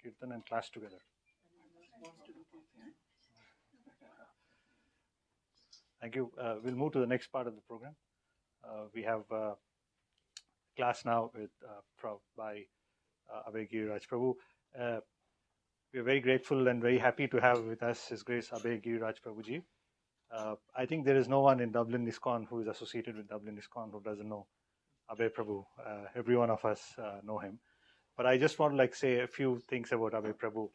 Kirtan and class together. Thank you. We'll move to the next part of the program. We have class now with by Abhay Giriraj Prabhu. We are very grateful and very happy to have with us His Grace Abhay Giriraj Prabhuji. I think there is no one in Dublin ISKCON who is associated with Dublin ISKCON who doesn't know Abhay Prabhu. Every one of us know him. But I just want to say a few things about Abhay Prabhu,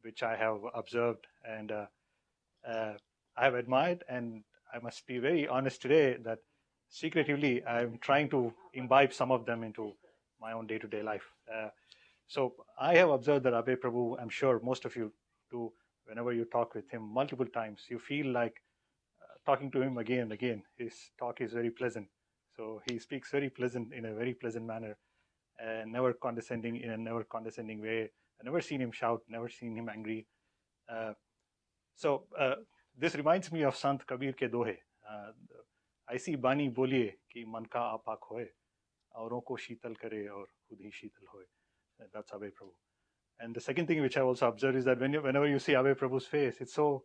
which I have observed and I have admired, and I must be very honest today that secretively I'm trying to imbibe some of them into my own day-to-day life. So I have observed that Abhay Prabhu, I'm sure most of you do, whenever you talk with him multiple times, you feel like talking to him again and again. His talk is very pleasant. So he speaks very pleasant in a very pleasant manner, and never condescending in a never condescending way. I never seen him shout, never seen him angry. So this reminds me of Sant Kabir ke dohe. ऐसी बानी बोलिए कि मन का आपाक होए, औरों को शीतल करे और खुद ही शीतल होए. That's Abhay Prabhu. And the second thing which I also observed is that whenever you see Abhay Prabhu's face, it's so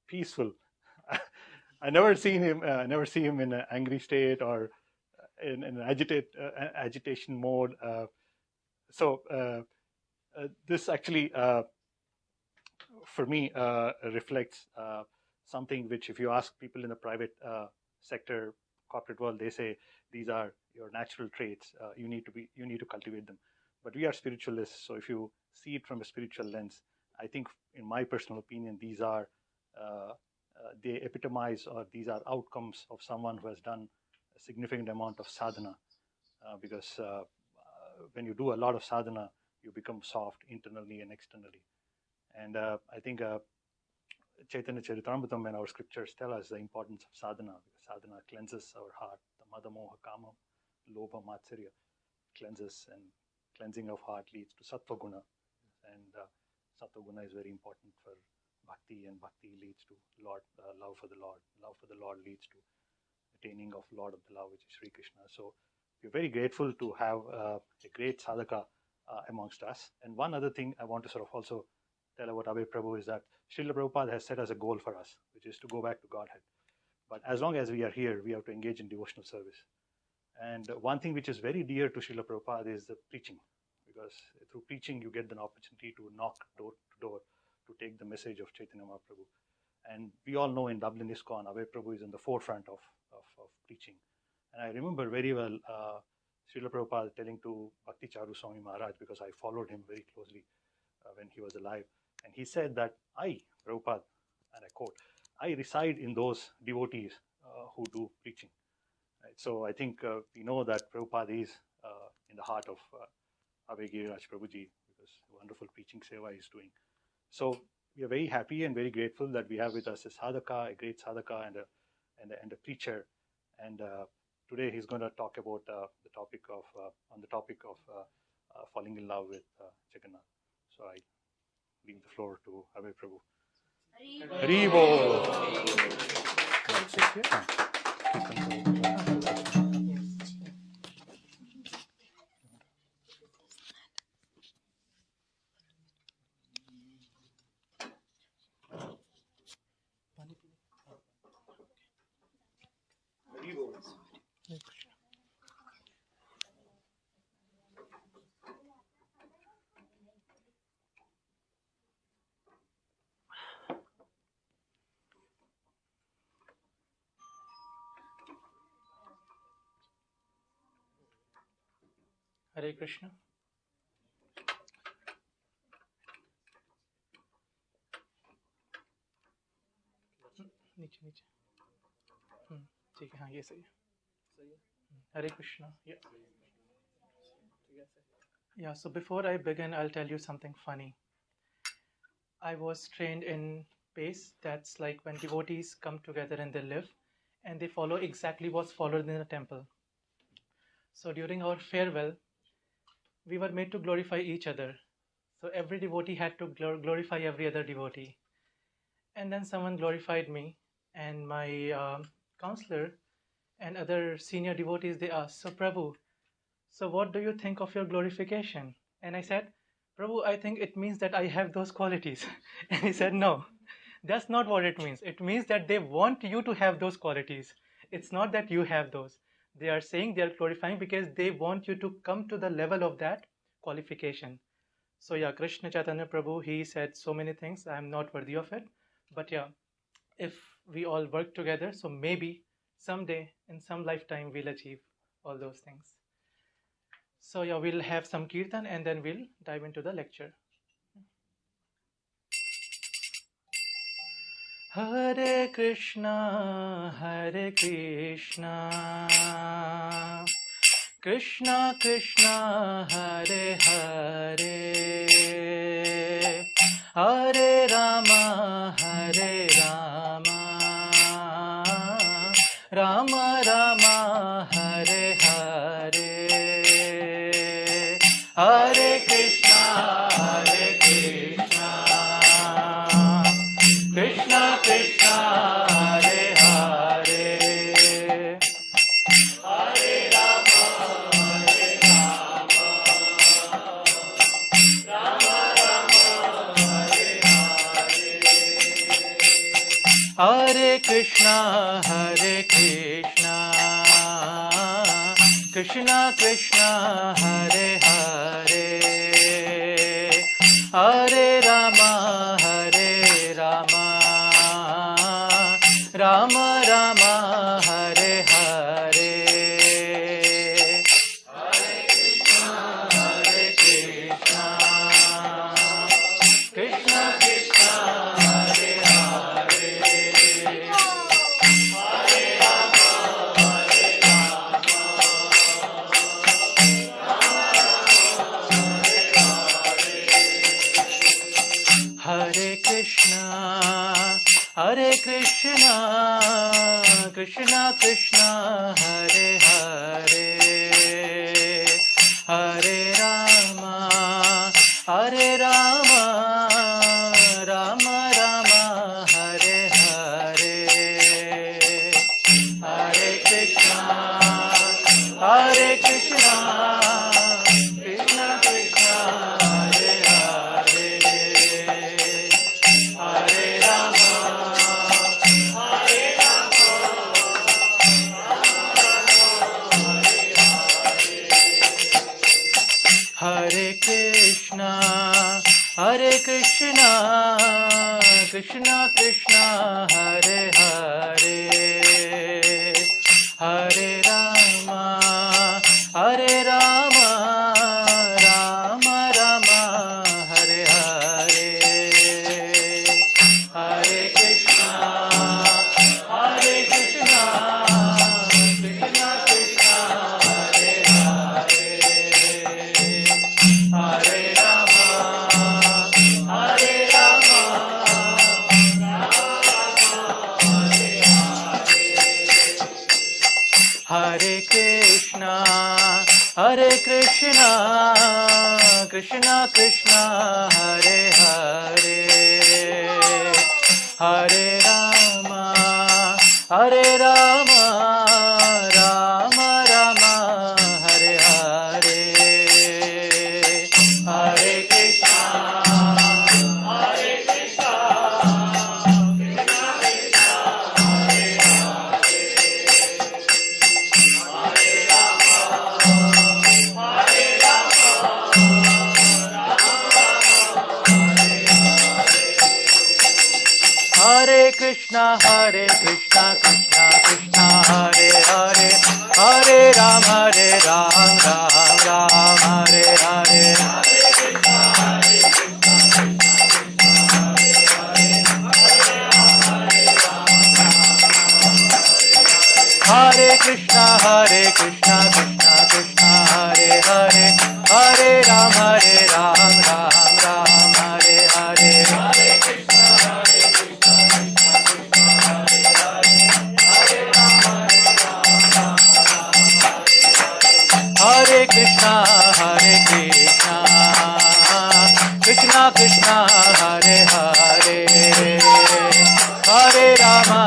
peaceful. I never see him in an angry state or in an agitation mode. So this actually, for me, reflects something which, if you ask people in the private sector, corporate world, they say these are your natural traits. You need to cultivate them. But we are spiritualists, so if you see it from a spiritual lens, I think, in my personal opinion, these are they epitomize, or these are outcomes of someone who has done a significant amount of sadhana. Because when you do a lot of sadhana, you become soft internally and externally. And I think Chaitanya Charitamrita and our scriptures tell us the importance of sadhana, because sadhana cleanses our heart. The mada moha kama lobha matsarya cleanses, and cleansing of heart leads to sattva guna, and sattva guna is very important for bhakti, and bhakti leads to love for the Lord. Love for the Lord leads to attaining of Lord of the love, which is Sri Krishna. So we're very grateful to have a great sadhaka amongst us. And one other thing I want to sort of also tell about Abhay Prabhu is that Srila Prabhupada has set as a goal for us, which is to go back to Godhead. But as long as we are here, we have to engage in devotional service. And one thing which is very dear to Srila Prabhupada is the preaching, because through preaching you get an opportunity to knock door to door to take the message of Chaitanya Mahaprabhu. And we all know in Dublin ISKCON, Abhay Prabhu is in the forefront of preaching. And I remember very well Srila Prabhupada telling to Bhakti Charu Swami Maharaj, because I followed him very closely when he was alive. And he said that I, Prabhupada, and I quote, I reside in those devotees who do preaching. Right? So I think we know that Prabhupada is in the heart of Abhay Giriraj Prabhuji, because wonderful preaching seva he is doing. So we are very happy and very grateful that we have with us a sadhaka, a great sadhaka, and a preacher. And today he's going to talk about the topic of falling in love with Jagannath. So I leave the floor to Abhay Prabhu. Hari Bol. Hare Krishna. नीचे ठीक है हाँ ये सही है Hare Krishna. Yeah, so before I begin, I'll tell you something funny. I was trained in pace. That's like when devotees come together and they live and they follow exactly what's followed in the temple. So during our farewell, we were made to glorify each other. So every devotee had to glorify every other devotee. And then someone glorified me, and my counselor and other senior devotees, they asked, so Prabhu, so what do you think of your glorification? And I said, Prabhu, I think it means that I have those qualities. And he said, no, that's not what it means. It means that they want you to have those qualities. It's not that you have those. They are saying they are glorifying because they want you to come to the level of that qualification. So yeah, Krishna Chaitanya Prabhu, he said so many things. I am not worthy of it. But yeah, if we all work together, so maybe someday in some lifetime we'll achieve all those things. So yeah, we'll have some kirtan and then we'll dive into the lecture. Hare Krishna, Hare Krishna, Krishna Krishna, Hare Hare, Hare Rama, Hare Rama, Rama Rama, Hare Hare, Hare Krishna, Hare Krishna, Krishna Krishna, Hare Hare, Hare Rama, Hare Rama, Rama Rama, Hare Hare, Hare Krishna, Hare Krishna, Krishna Krishna, Hare Hare, Hare Rama, Hare Rama, Rama Rama, Hare Hare, Hare Krishna, Hare Krishna, Krishna Krishna, Hare Hare, Hare Rama, Hare Rama, Hare Krishna, Hare Krishna, Krishna Krishna, Hare Hare, Hare Rama, Hare Rama, Rama Rama, Hare Hare, Hare Krishna, Hare Krishna, Krishna Krishna, Hare Hare, Hare Rama, Hare Rama, Hare Krishna, Hare Krishna, Krishna Krishna, Hare Hare, Hare Rama, Hare Rama, Rama Rama, Hare Hare, Hare Krishna, Hare Krishna, Krishna Krishna, Hare Hare, Hare Rama, Hare Rama, Hare Krishna, Hare Krishna, Krishna Krishna, Hare Hare, Hare Rama, Hare Rama, Rama Rama, Hare Hare, Hare Krishna, Hare Krishna, Krishna Krishna, Hare Hare, Hare Rama, Hare Rama, Hare Krishna, Hare Krishna, Krishna Krishna, Hare Hare, Hare Ram, Ram Ram, Hare Hare, Hare Krishna, Krishna Krishna, Hare Hare, Hare Ram, Ram Ram, Hare Hare, Hare Krishna, Hare Krishna, Krishna Krishna, Hare Hare, Hare Rama,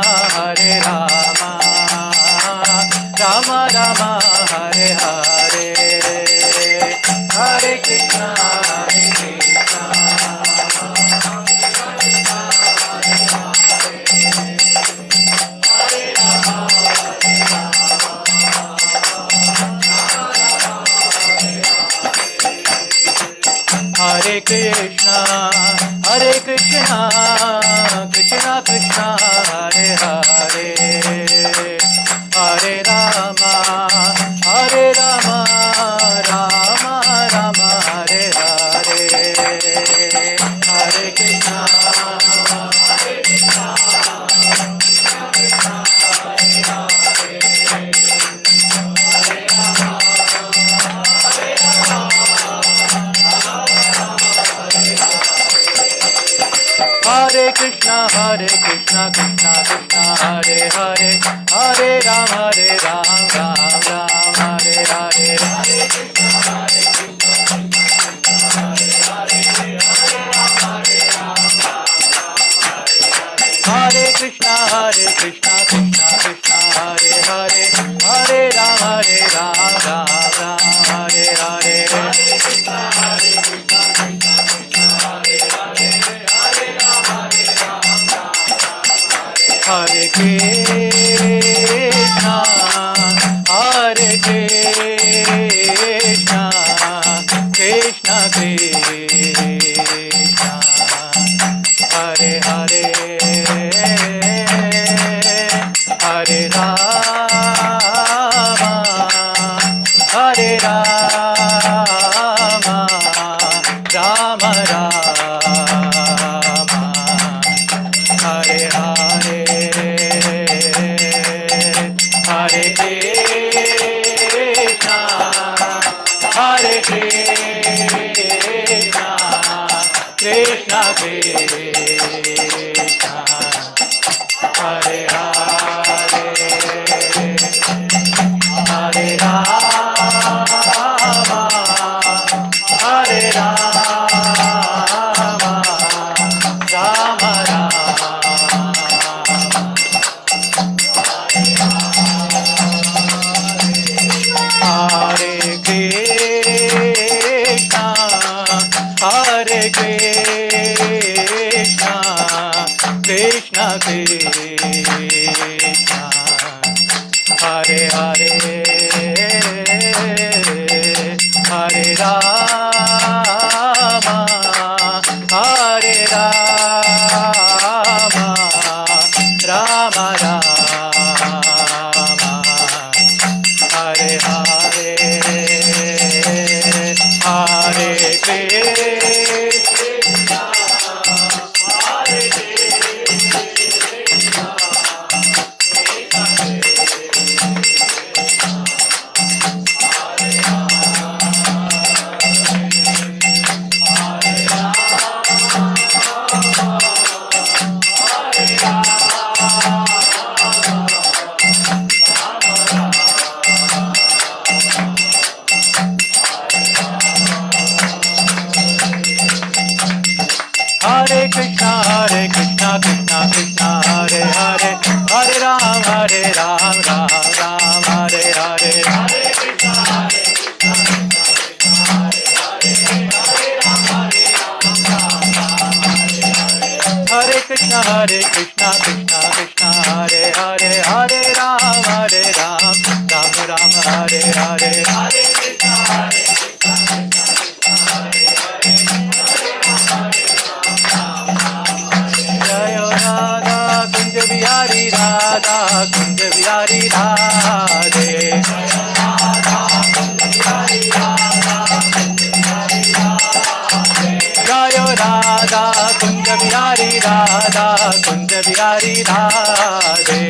Rama Rama, Hare Hare, Hare Krishna, Hare Krishna. Hare Krishna, Hare Krishna, Krishna Krishna, Hare Hare, Hare Rama, Hare Rama, Rama Rama, Hare Hare, Hare Krishna, Hare Krishna, Krishna Krishna, Hare Hare, Hare Rama, Hare Rama, Hare Krishna, Krishna Krishna, Hare Hare, Hare Rama, Ram Ram, Hare Hare, Hare Krishna, Hare Krishna, Krishna Krishna, Hare Hare, Hare Rama, Ram Ram, Hare Hare, Hare Krishna, Krishna Krishna, Hare Hare, Hare Rama, Hare Krishna, Hare Krishna, Krishna Krishna, Hare Hare, Hare Rama, Hare Rama, Rama Rama, Hare Hare, Hare Krishna, Hare Krishna, Krishna Krishna, Hare Hare, Hare Rama, Hare Rama, Rama Rama, Hare Krishna, Hare Krishna, Krishna Krishna, Hare Hare, Hare Rama, Hare Rama, Rama Rama, Hare Hare, Hare Krishna, Hare Krishna, Hare Krishna, Krishna Krishna, Hare Hare, Hare Ram, Ram Ram, Hare Hare, Hare Krishna, Krishna Krishna, Hare Krishna, Hare Hare, Hare Ram, Ram Ram, Hare Hare, Hare Krishna, Jaya Radha Kunj Bihari Radha Kunj Bihari Radhe, Jaya Radha Kunj Bihari Radha Kunj Bihari Radhe,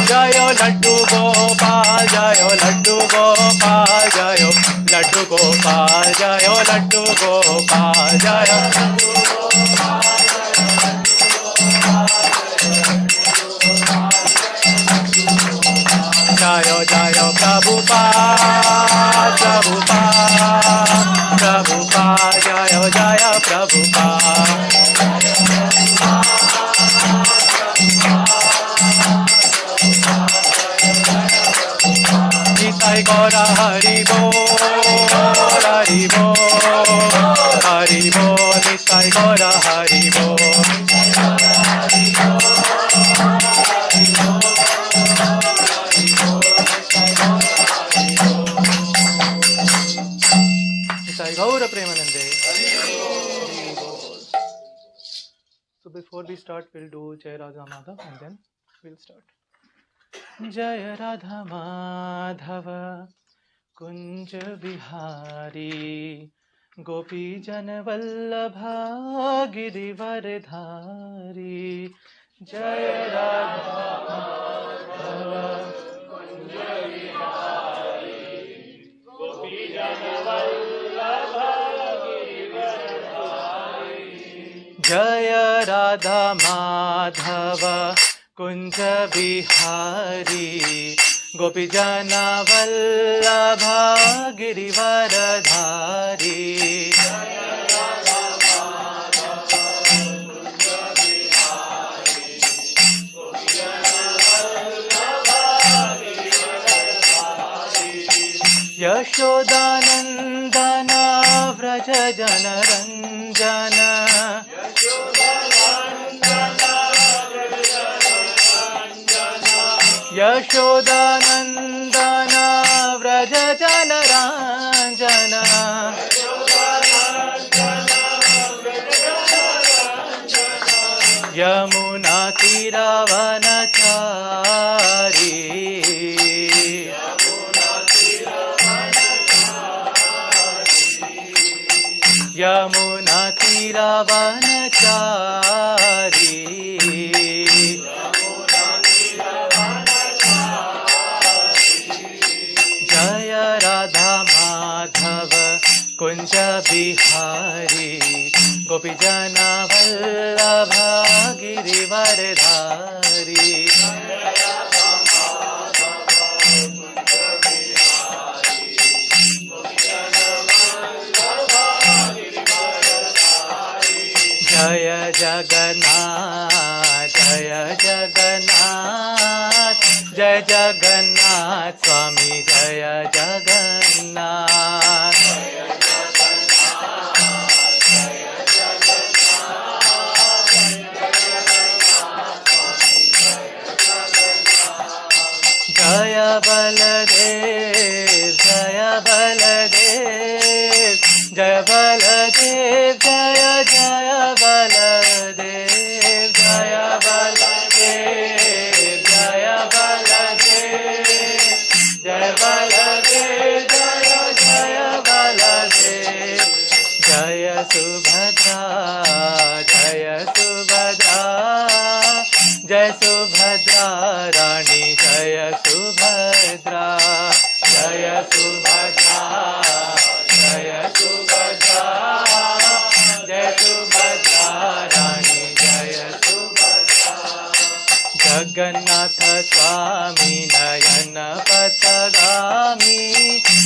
Jayo Laddu Gopal, Jayo Laddu Gopal, Jayo Laddu Gopal, Jayo Laddu Gopal, Jayo Laddu Gopal, Jayo Jayo Prabhupada, Prabhupada, Prabhupada, Jayo Jaya Prabhupada, Nitai Gaura Hari Bol, Hari Bol, Hari Bol, Nitai Gaura Hari Bol, Hari Bol, before we start, we'll do Jai Radha Madhav and then we'll start. Jai Radha Madhava Kunj Bihari Gopi Jan Vallabha Girivardhari. Jai Radha Madhava Kunj Bihari Gopi Jan Vallabha Girivardhari. Jai Radha Madhava Kunj Bihari Gopi Jana Vallabha Girivardhari. Yashodanandana Vraja Jana Ranjana. Yashodanandana Vraja Jana Ranjana. Yamuna Tiravanachari. Yamuna Tiravanachari. Jaya Radha Madhava Kunja Bihari Gopi Jana Vallabha Girivardhari. Jaya Jagannath, Jaya Jagannath, Jaya Jagannath, Swami Jaya Jagannath. Jaya Baladev, Jaya Baladev, Jaya Baladev, Jaya Jaya Baladev, Jaya Baladev, Jaya Baladev, Jaya Baladev, Jaya Jaya Baladev. Jaya Subhadra, Jaya Subhadra, Jaya Subhadra Rani, Jaya Subhadra, Jaya Subhadra, Jaya Subhadra, Jaya Subhadra Rani, Jaya Subhadra. Jagannath Swami Nayana Patagami,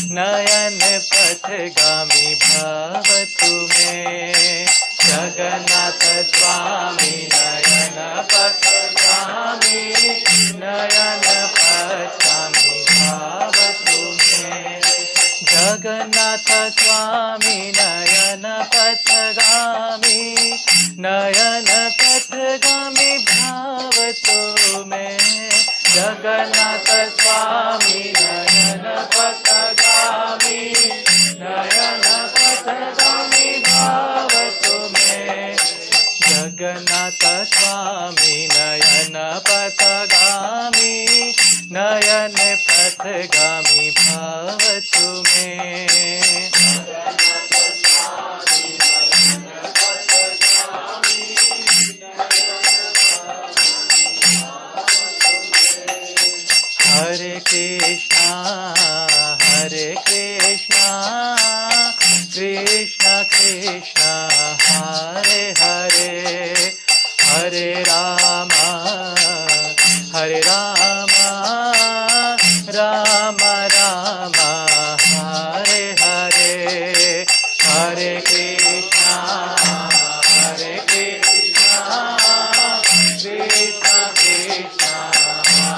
Nayana Patagami Bhavatu me. Jagannath Swami Nayana Patagami, Nayana Patagami Bhavatu me. Jagannath Swami Nayana Patagami, Nayana Patagami Bhavatu me. Jagannath Swami Nayana Patagami, Nayana Patagami Bhavatu me. Jagannath Swami Nayana Patagami, Nayana Patagami Bhavatu me. Hare Krishna, Hare Krishna, Krishna Krishna, Hare Hare, Hare Rama, Hare Rama, Rama Rama, Hare Hare, Hare Krishna, Hare Krishna, Krishna Krishna,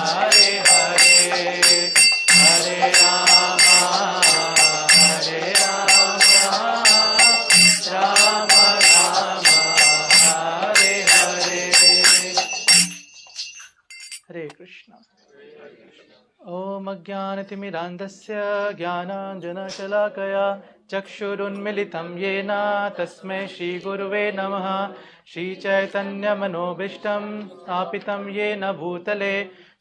Hare Hare, Hare Rama, Hare Rama, Rama Rama, Hare Hare. Hare Krishna. Om ओमज्ञानतिमिरान्धस्य ज्ञानाञ्जनशलाकया चक्षुरुन्मिलितं येन तस्मै श्रीगुरुवे नमः। श्रीचैतन्यमनोभीष्टं स्थापितं येन भूतले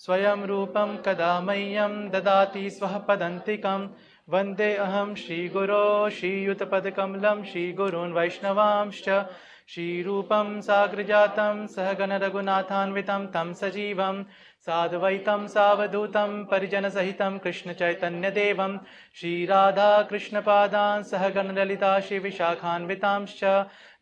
स्वयं रूपं कदा मह्यं ददाति स्वपदान्तिकं। वन्दे अहं श्रीगुरो श्रीयुतपदकमलं श्रीगुरून् वैष्णवांश्च। श्रीरूपं साग्रजातं सहगणरघुनाथान्वितं तं सजीवं साद्वैतं सावधूतं परिजनसहितं कृष्णचैतन्यदेवं श्रीराधाकृष्णपादान् सहगणललिता श्रीविशाखान्वितांश्च।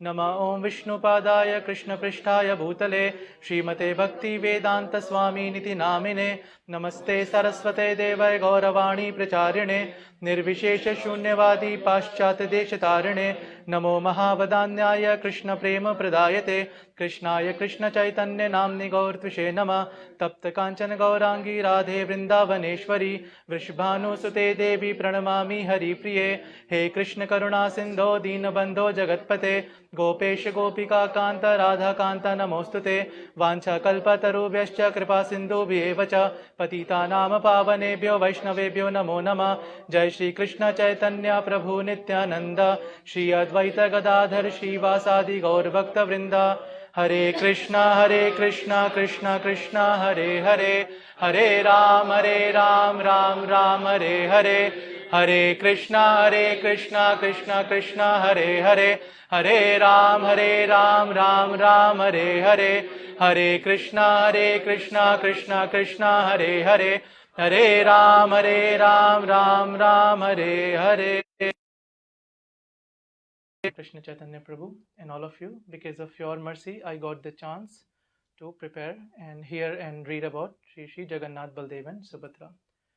नमः ॐ विष्णुपादाय कृष्णपृष्ठाय भूतले श्रीमते भक्तिवेदान्तस्वामिनिति नामिने। नमस्ते सरस्वते देवै गौरवाणी प्रचारिणे निर्विशेषशून्यवादी पाश्चात्यदेशतारिणे। नमो महावदान्याय कृष्णप्रेमप्रदायते कृष्णाय कृष्णचैतन्य नाम्नि गौरत्विषे नमः। तप्तकाञ्चन गौराङ्गी राधे वृन्दावनेश्वरी वृषभानुसुते देवी प्रणमामि हरिप्रिये। हे कृष्ण करुणा सिन्धो दीनबन्धो जगत्पते गोपेश गोपिका कान्त राधाकान्त नमोऽस्तुते। वाञ्छाकल्पतरुभ्यश्च कृपा सिन्धुभ्येव च पतितानां पावनेभ्यो वैष्णवेभ्यो नमो नमः। जय श्री कृष्ण चैतन्य प्रभु नित्यानंद श्री अद्वैत गदाधर श्रीवासादि गौरभक्तवृंद। हरे कृष्णा कृष्ण कृष्ण हरे हरे हरे राम राम राम हरे हरे। हरे कृष्णा कृष्ण कृष्ण हरे हरे हरे राम राम राम हरे हरे। हरे Krishna Krishna Krishna Hare Hare Hare Ram Ram Ram Hare Hare. Krishna Chaitanya Prabhu and all of you, because of your mercy I got the chance to prepare and hear and read about Shri Jagannath, Baldev and Subhadra.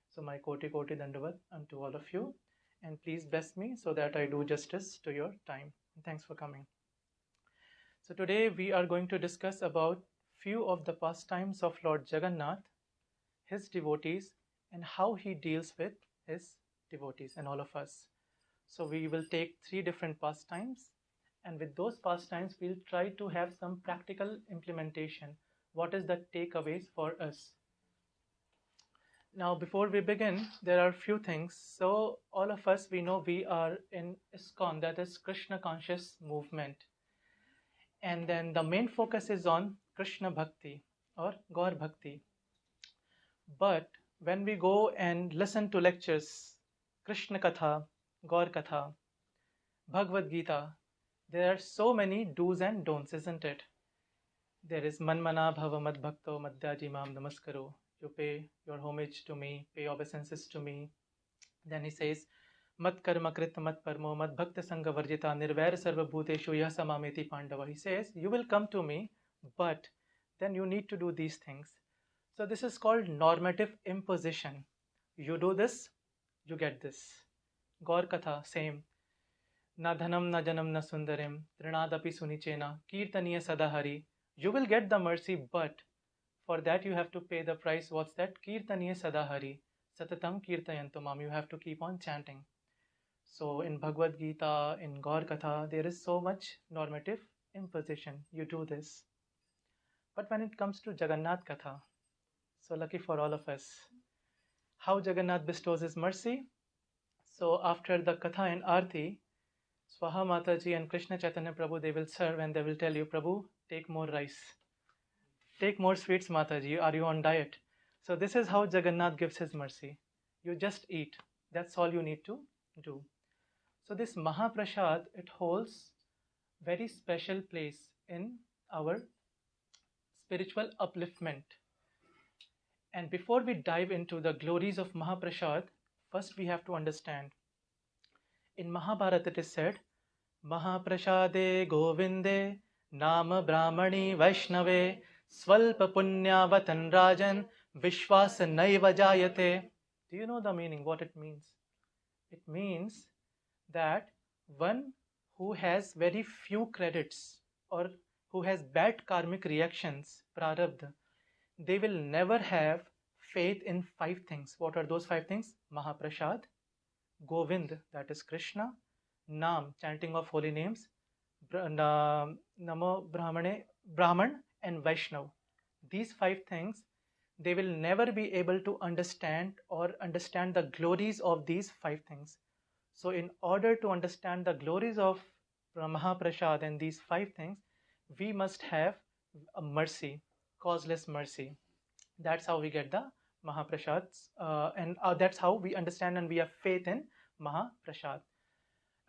So my koti dandavat unto all of you, and please bless me so that I do justice to your time. And thanks for coming. So today we are going to discuss about few of the pastimes of Lord Jagannath, his devotees, and how he deals with his devotees and all of us. So we will take 3 different pastimes, and with those pastimes we'll try to have some practical implementation. What is the takeaways for us? Now before we begin, there are few things. So all of us, we know we are in ISKCON, that is Krishna conscious movement, and then the main focus is on Krishna Bhakti or Gaur Bhakti. But when we go and listen to lectures, Krishna Katha, Gaur Katha, Bhagavad Gita, there are so many do's and don'ts, isn't it? There is Manmana Bhava Mad Bhakto Madhyaji Mam Namaskaro. You pay your homage to me, pay obeisances to me. Then he says, Mat Karma Krit Mat Parmo Mat Bhakta Sanga Varjita Nirvair Sarva Bhuteshu Yah Samameti Pandava. He says, you will come to me, but then you need to do these things. So this is called normative imposition. You do this, you get this. Gaur Katha, same. Na dhanam na janam na sundarim trinadapi sunichena kirtaniya sadahari. You will get the mercy, but for that you have to pay the price. What's that? Kirtaniya sadahari satatam kirtayantu mam. You have to keep on chanting. So in Bhagavad Gita, in Gaur Katha, there is so much normative imposition. You do this. But when it comes to Jagannath Katha, so lucky for all of us, how Jagannath bestows his mercy. So after the Katha and Arti, Swaha Mataji and Krishna Chaitanya Prabhu, they will serve and they will tell you, Prabhu, take more rice. Take more sweets, Mataji. Are you on diet? So this is how Jagannath gives his mercy. You just eat. That's all you need to do. So this Mahaprasad, it holds very special place in our spiritual upliftment. And before we dive into the glories of Mahaprasad, first we have to understand. In Mahabharata it is said, Mahaprasade Govinde Nama Brahmani Vaishnave Svalpa Punyavatan Rajan Vishwasa Naiva Jayate. Do you know the meaning, what it means? It means that one who has very few credits or who has bad karmic reactions, prarabdha, they will never have faith in 5 things. What are those 5 things? Mahaprasad, Govind, that is Krishna, Nam, chanting of holy names, Namo Brahmane, Brahman, and Vaishnav. These 5 things, they will never be able to understand the glories of these 5 things. So in order to understand the glories of Mahaprasad and these 5 things, we must have a mercy, causeless mercy. That's how we get the Mahaprasads, and that's how we understand and we have faith in Mahaprasad.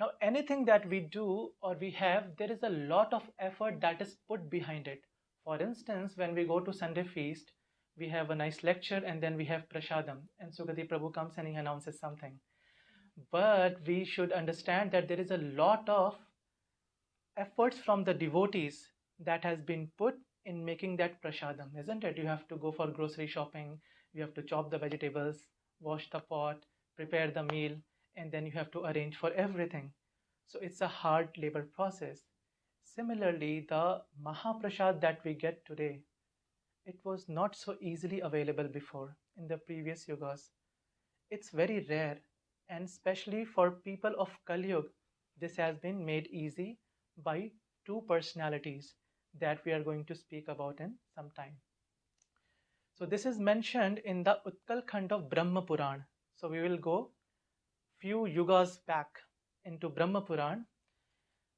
Now, anything that we do or we have, there is a lot of effort that is put behind it. For instance, when we go to Sunday feast, we have a nice lecture and then we have prasadam, and Sugati Prabhu comes and he announces something. But we should understand that there is a lot of efforts from the devotees that has been put in making that prasadam, isn't it? You have to go for grocery shopping, you have to chop the vegetables, wash the pot, prepare the meal, and then you have to arrange for everything. So it's a hard labor process. Similarly, the Mahaprasad that we get today, it was not so easily available before in the previous yugas. It's very rare, and especially for people of Kali Yuga, this has been made easy by two personalities that we are going to speak about in some time. So this is mentioned in the Utkal Khand of Brahma Puran. So we will go few yugas back into Brahma Puran.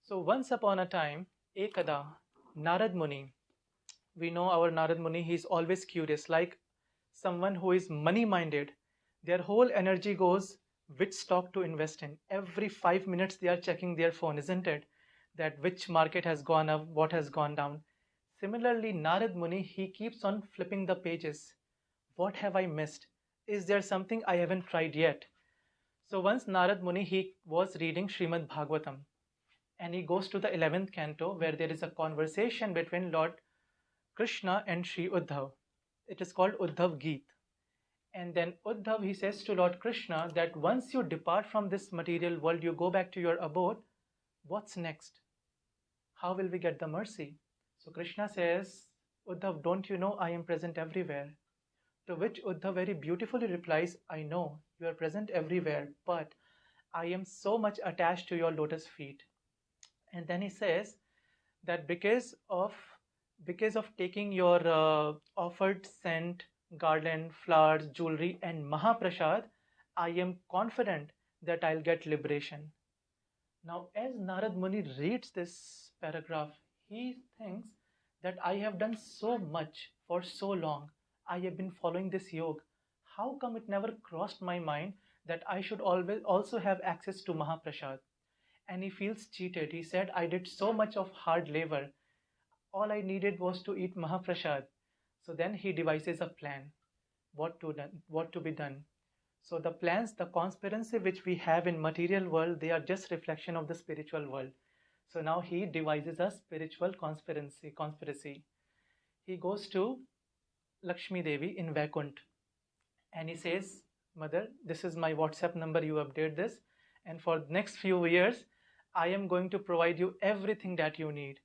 So once upon a time, Ekada, Narad Muni, we know our Narad Muni, he is always curious, like someone who is money minded. Their whole energy goes which stock to invest in. Every 5 minutes they are checking their phone, isn't it? That which market has gone up, what has gone down. Similarly, Narad Muni, he keeps on flipping the pages. What have I missed? Is there something I haven't tried yet? So once Narad Muni, he was reading Srimad Bhagavatam, and he goes to the 11th canto where there is a conversation between Lord Krishna and Sri Uddhav. It is called Uddhav Geet. And then Uddhav, he says to Lord Krishna that once you depart from this material world, you go back to your abode, what's next? How will we get the mercy? So Krishna says, Uddhav, don't you know I am present everywhere? To which Uddhav very beautifully replies, I know you are present everywhere, but I am so much attached to your lotus feet. And then he says that because of taking your offered scent, garland, flowers, jewelry, and Mahaprasad, I am confident that I'll get liberation. Now, as Narad Muni reads this paragraph, he thinks that I have done so much for so long. I have been following this yoga. How come it never crossed my mind that I should always also have access to Mahaprasad? And he feels cheated. He said, I did so much of hard labor. All I needed was to eat Mahaprasad. So then he devises a plan, what to be done. So the plans, the conspiracy which we have in material world, they are just reflection of the spiritual world. So now he devises a spiritual conspiracy. He goes to Lakshmi Devi in Vaikunt and he says, Mother, this is my WhatsApp number, you update this, and for the next few years I am going to provide you everything that you need.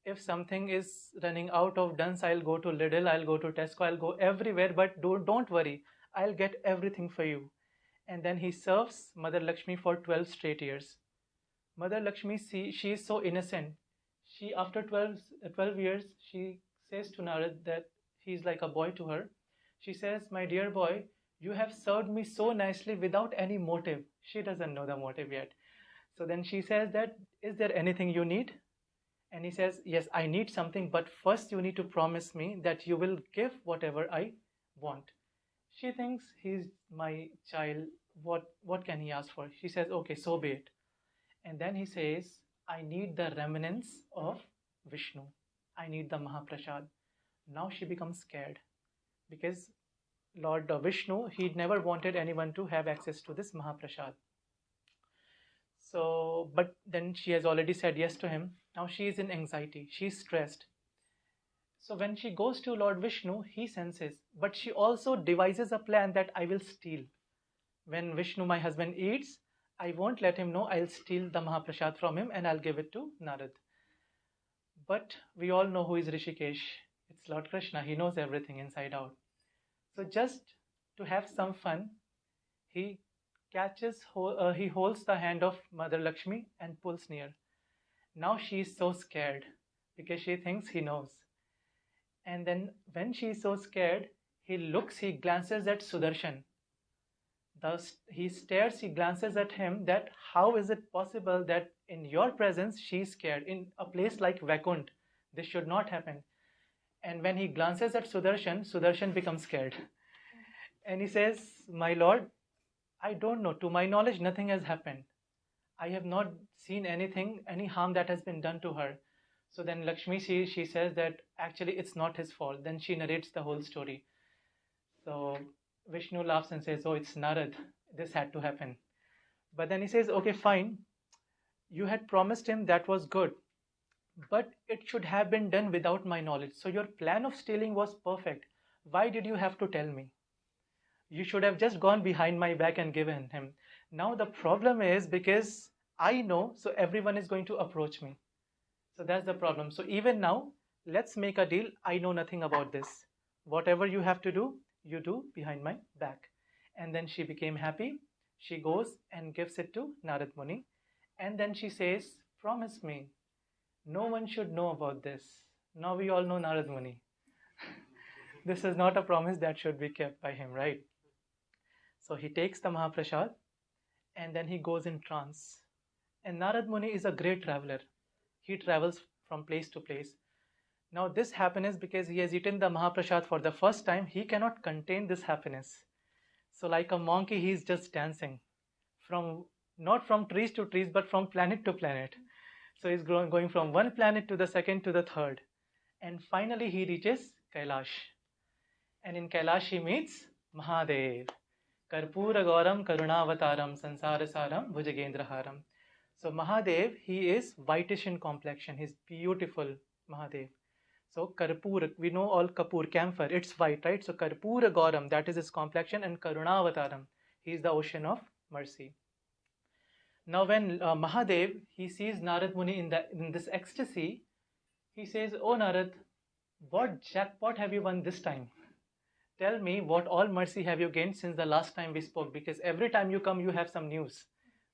If something is running out of duns, I'll go to Lidl, I'll go to Tesco, I'll go everywhere, but don't worry, I'll get everything for you. And then he serves Mother Lakshmi for 12 straight years. Mother Lakshmi, she is so innocent. She, after 12 years, she says to Narad that he's like a boy to her. She says, my dear boy, you have served me so nicely without any motive. She doesn't know the motive yet. So then she says that, is there anything you need? And he says, yes, I need something, but first you need to promise me that you will give whatever I want. She thinks he's my child. What can he ask for? She says, okay, so be it. And then he says, I need the remnants of Vishnu. I need the Mahaprasad. Now she becomes scared because Lord Vishnu, he never wanted anyone to have access to this Mahaprasad. So, but then she has already said yes to him. Now she is in anxiety. She is stressed. So when she goes to Lord Vishnu, he senses, but she also devises a plan that I will steal. When Vishnu, my husband, eats, I won't let him know. I'll steal the Mahaprasad from him and I'll give it to Narad. But we all know who is Rishikesh. It's Lord Krishna. He knows everything inside out. So just to have some fun, he holds the hand of Mother Lakshmi and pulls near. Now she is so scared because she thinks he knows. And then when she is so scared, He looks, he glances at Sudarshan. Thus, he stares, he glances at him that how is it possible that in your presence she is scared? In a place like Vaikunt, this should not happen. And when he glances at Sudarshan, Sudarshan becomes scared. And he says, my lord, I don't know. To my knowledge, nothing has happened. I have not seen anything, any harm that has been done to her. So then Lakshmi, she says that actually it's not his fault. Then she narrates the whole story. So Vishnu laughs and says, oh, it's Narad. This had to happen. But then he says, okay, fine. You had promised him, that was good. But it should have been done without my knowledge. So your plan of stealing was perfect. Why did you have to tell me? You should have just gone behind my back and given him. Now the problem is because I know, so everyone is going to approach me. So that's the problem. So even now, let's make a deal. I know nothing about this. Whatever you have to do, you do behind my back. And then she became happy. She goes and gives it to Narad Muni. And then she says, promise me, no one should know about this. Now we all know Narad Muni. This is not a promise that should be kept by him, right? So he takes the Mahaprasad and then he goes in trance. And Narad Muni is a great traveler. He travels from place to place. Now this happiness, because he has eaten the Mahaprasad for the first time, he cannot contain this happiness. So like a monkey, he is just dancing. Not from trees to trees, but from planet to planet. So he's going from one planet to the second to the third. And finally he reaches Kailash. And in Kailash he meets Mahadev. Karpura Gauram Karunavataram Sansara Saram Bhujagendraharam. So Mahadev, he is whitish in complexion. He's beautiful, Mahadev. So Karpura, we know all Kapur, camphor, it's white, right? So Karpura Gauram, that is his complexion, and Karunavataram, he is the ocean of mercy. Now when Mahadev, he sees Narad Muni in this ecstasy, he says, oh Narad, what jackpot have you won this time? Tell me what all mercy have you gained since the last time we spoke, because every time you come you have some news.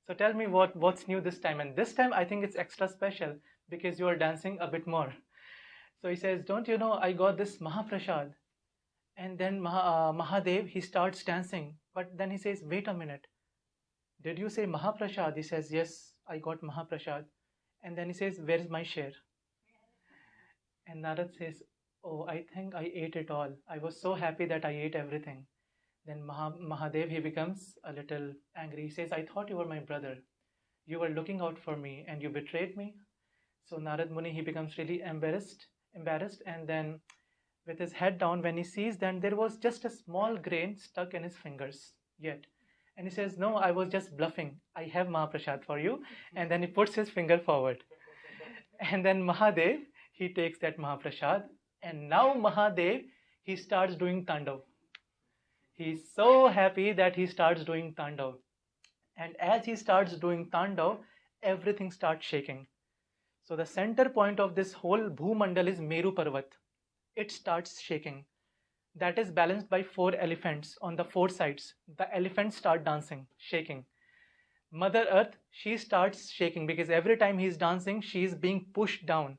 So tell me what's new this time. And this time I think it's extra special because you are dancing a bit more. So he says, don't you know I got this Mahaprasad? And then Mahadev, he starts dancing. But then he says, wait a minute. Did you say Mahaprasad? He says, yes, I got Mahaprasad. And then he says, where's my share? And Narad says, oh, I think I ate it all. I was so happy that I ate everything. Then Mahadev, he becomes a little angry. He says, I thought you were my brother. You were looking out for me and you betrayed me. So Narad Muni, he becomes really embarrassed. And then with his head down, when he sees that there was just a small grain stuck in his fingers yet. And he says, no, I was just bluffing. I have Mahaprasad for you. And then he puts his finger forward. And then Mahadev, he takes that Mahaprasad. And now Mahadev, he starts doing Tandav. He's so happy that he starts doing Tandav. And as he starts doing Tandav, everything starts shaking. So the center point of this whole Bhumandal is Meru Parvat. It starts shaking. That is balanced by 4 elephants on the 4 sides. The elephants start dancing, shaking. Mother Earth, she starts shaking because every time he is dancing, she is being pushed down.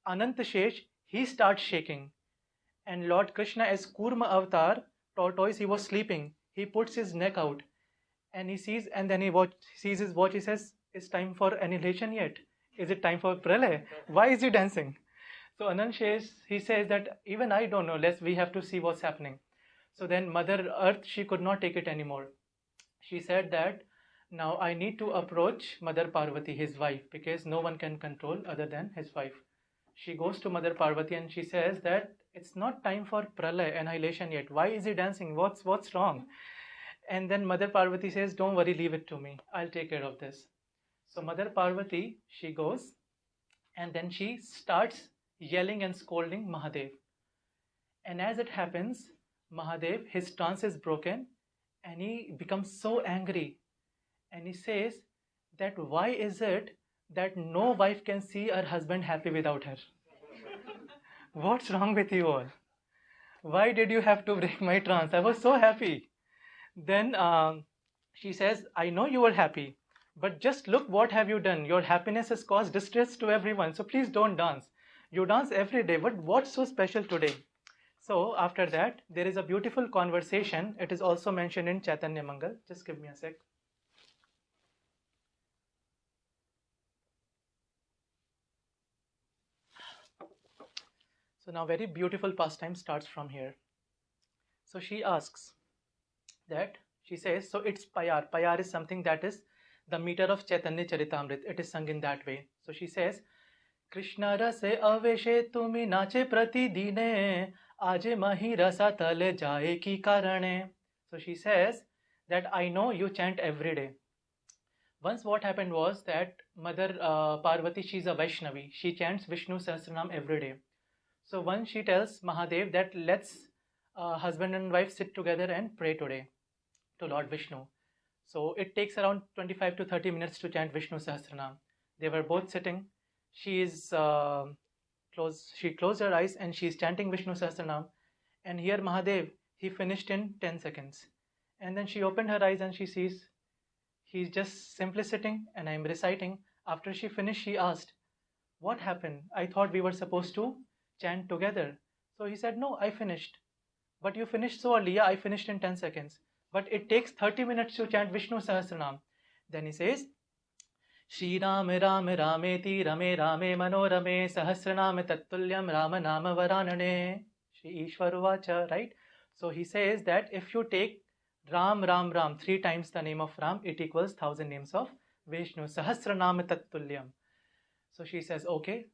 Anantashesh, he starts shaking. And Lord Krishna, as Kurma Avatar, tortoise, he was sleeping. He puts his neck out and he sees, and then he sees his watch. He says, it's time for annihilation yet. Is it time for pralay? Why is he dancing? So Anantashesh, he says that even I don't know. We have to see what's happening. So then Mother Earth, she could not take it anymore. She said that now I need to approach Mother Parvati, his wife, because no one can control other than his wife. She goes to Mother Parvati and she says that it's not time for pralay, annihilation yet. Why is he dancing? What's wrong? And then Mother Parvati says, don't worry, leave it to me. I'll take care of this. So Mother Parvati, she goes and then she starts yelling and scolding Mahadev. And as it happens, Mahadev, his trance is broken and he becomes so angry. And he says that why is it that no wife can see her husband happy without her? What's wrong with you all? Why did you have to break my trance? I was so happy. Then she says, I know you were happy, but just look what have you done. Your happiness has caused distress to everyone. So please don't dance. You dance every day, but what's so special today? So after that, there is a beautiful conversation. It is also mentioned in Chaitanya Mangal. Just give me a sec. So now very beautiful pastime starts from here. So she asks that, she says, so it's Payar. Payar is something that is the meter of Chaitanya Charitamrit. It is sung in that way. So she says, Krishna rase aveshe tumi nache pratidine aje mahi rasa tale jaye ki karane. So she says that I know you chant every day. Once what happened was that Mother Parvati, she's a Vaishnavi. She chants Vishnu Sahasranam every day. So once she tells Mahadev that let's husband and wife sit together and pray today to Lord Vishnu. So it takes around 25 to 30 minutes to chant Vishnu Sahasranam. They were both sitting. She closed her eyes and she is chanting Vishnu Sahasranam. And here Mahadev, he finished in 10 seconds. And then she opened her eyes and she sees he's just simply sitting and I'm reciting. After she finished, she asked, what happened? I thought we were supposed to chant together. So he said, no, I finished. But you finished so early. Yeah, I finished in 10 seconds. But it takes 30 minutes to chant Vishnu Sahasranam. Then he says, Shri Ram Ram Rameti Rame Rame Manorame Sahasranam Tattulyam Rama Nama Varanane. Shri Ishvaruvacha, right? So he says that if you take Ram Ram Ram 3 times the name of Ram, it equals 1000 names of Vishnu. Sahasranam Tattulyam. So she says, okay.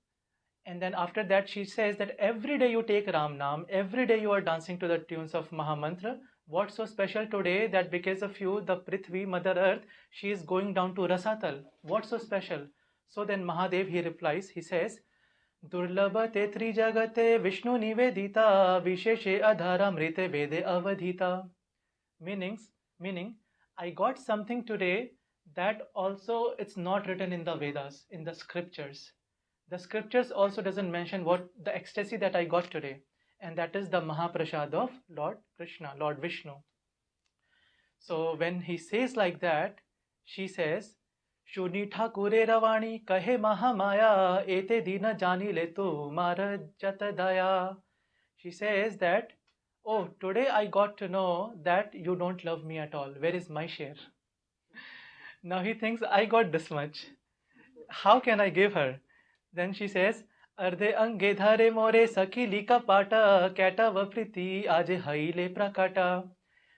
And then after that, she says that every day you take Ram Nam, every day you are dancing to the tunes of Mahamantra. What's so special today that because of you, the Prithvi, Mother Earth, she is going down to Rasatal? What's so special? So then Mahadev, he replies, he says, Durlabha te tri jagate Vishnu nivedita visheshe adhara mrite vede avadhita. Meaning, I got something today that also it's not written in the Vedas, in the scriptures. The scriptures also doesn't mention what the ecstasy that I got today, and that is the Mahaprasad of Lord Krishna, Lord Vishnu. So when he says like that, she says, Shuni Thakure Ravani kahe Mahamaya ete dina jani le tu mara jatadaya. She says that, oh, today I got to know that you don't love me at all. Where is my share? Now he thinks I got this much. How can I give her? Then she says, Ardhe ange dhare more sakhi lika pata kata vapriti aje haile prakata.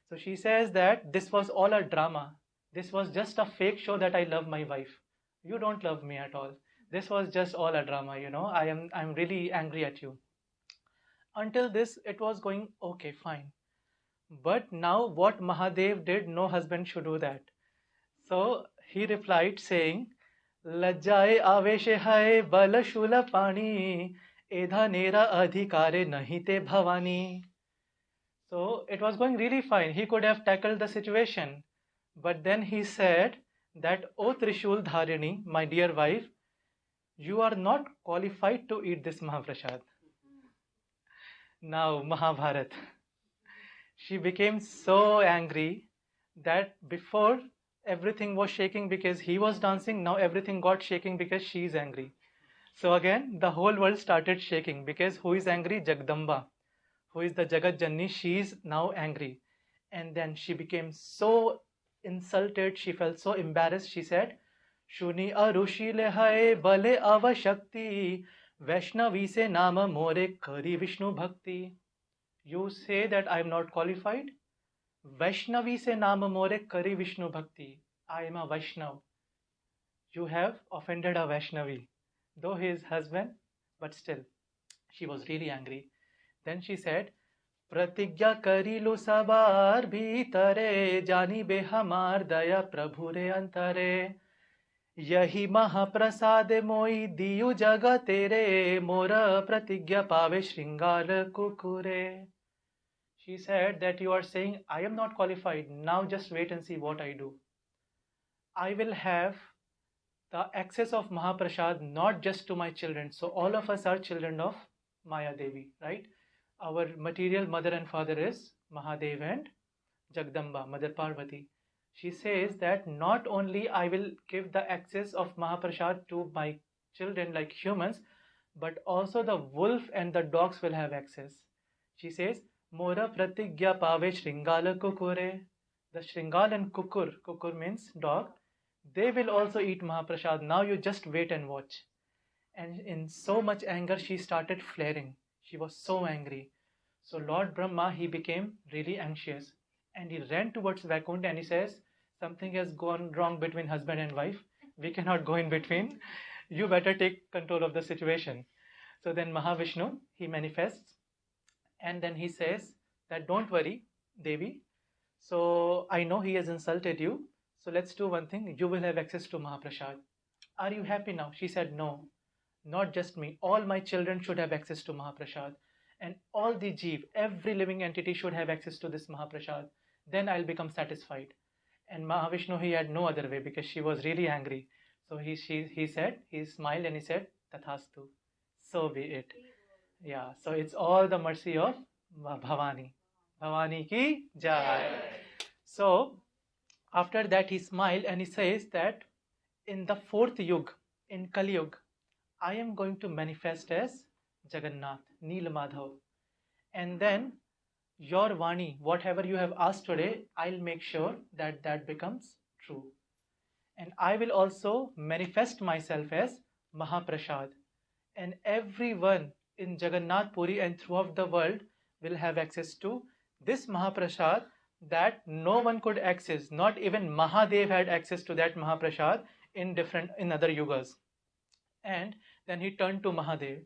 So she says that this was all a drama. This was just a fake show that I love my wife. You don't love me at all. This was just all a drama, I'm really angry at you. Until this, it was going okay, fine. But now what Mahadev did, no husband should do that. So he replied saying, Lajjaye aveshe hai bal shula pani edha nera adhikare nahi te bhavani. So it was going really fine. He could have tackled the situation. But then he said that, O Trishul Dharini, my dear wife, you are not qualified to eat this Mahaprasad. Now Mahabharat. She became so angry that before everything was shaking because he was dancing, now everything got shaking because she is angry. So again, the whole world started shaking because who is angry? Jagdamba, who is the Jagat Janni, she is now angry. And then she became so insulted, she felt so embarrassed. She said, Shuni arushi lehai bale avashakti Vaishnavi se nama more kari Vishnu bhakti. You say that I am not qualified? Vaishnavi se nama more kari Vishnu bhakti. I am a Vaishnav. You have offended a Vaishnavi. Though he is husband, but still. She was really angry. Then she said, Pratigya karilu sabar bhitare jani be hamar daya prabhu re antare. Yahi Mahaprasad moi diyu jaga tere mora pratigya pave shringar kukure. She said that you are saying I am not qualified. Now just wait and see what I do. I will have the access of Mahaprasad not just to my children. So all of us are children of Maya Devi, right? Our material mother and father is Mahadev and Jagdamba, Mother Parvati. She says that not only I will give the access of Mahaprasad to my children like humans, but also the wolf and the dogs will have access. She says, Mora pratigya pave shringala kukure. The shringal and kukur means dog, they will also eat Mahaprasad. Now you just wait and watch. And in so much anger, she started flaring. She was so angry. So Lord Brahma, he became really anxious. And he ran towards Vaikuntha and he says, something has gone wrong between husband and wife. We cannot go in between. You better take control of the situation. So then Mahavishnu, he manifests. And then he says that don't worry, Devi. So I know he has insulted you. So let's do one thing. You will have access to Mahaprasad. Are you happy now? She said, no, not just me. All my children should have access to Mahaprasad. And all the Jeev, every living entity should have access to this Mahaprasad. Then I'll become satisfied. And Mahavishnu, he had no other way because she was really angry. So he smiled and he said, Tathastu. So be it. Yeah, so it's all the mercy of Bhavani. Bhavani ki jai. So after that he smiled and he says that in the fourth yug, in Kali Yug, I am going to manifest as Jagannath, Neelamadhav. And then your Vani, whatever you have asked today, I'll make sure that that becomes true. And I will also manifest myself as Mahaprasad. And everyone in Jagannath Puri and throughout the world will have access to this Mahaprasad that no one could access. Not even Mahadev had access to that Mahaprasad in other yugas. And then he turned to Mahadev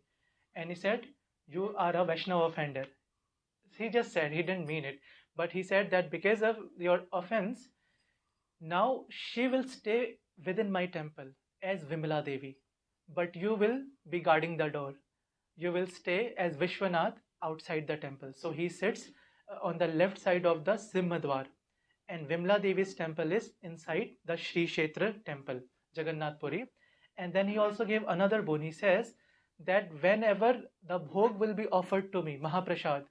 and he said, you are a Vaishnava offender. He just said, he didn't mean it, but he said that because of your offense, now she will stay within my temple as Vimala Devi, but you will be guarding the door. You will stay as Vishwanath outside the temple. So he sits on the left side of the Simhadwar, and Vimla Devi's temple is inside the Sri Kshetra temple, Jagannath Puri. And then he also gave another boon. He says that whenever the bhog will be offered to me, Mahaprasad,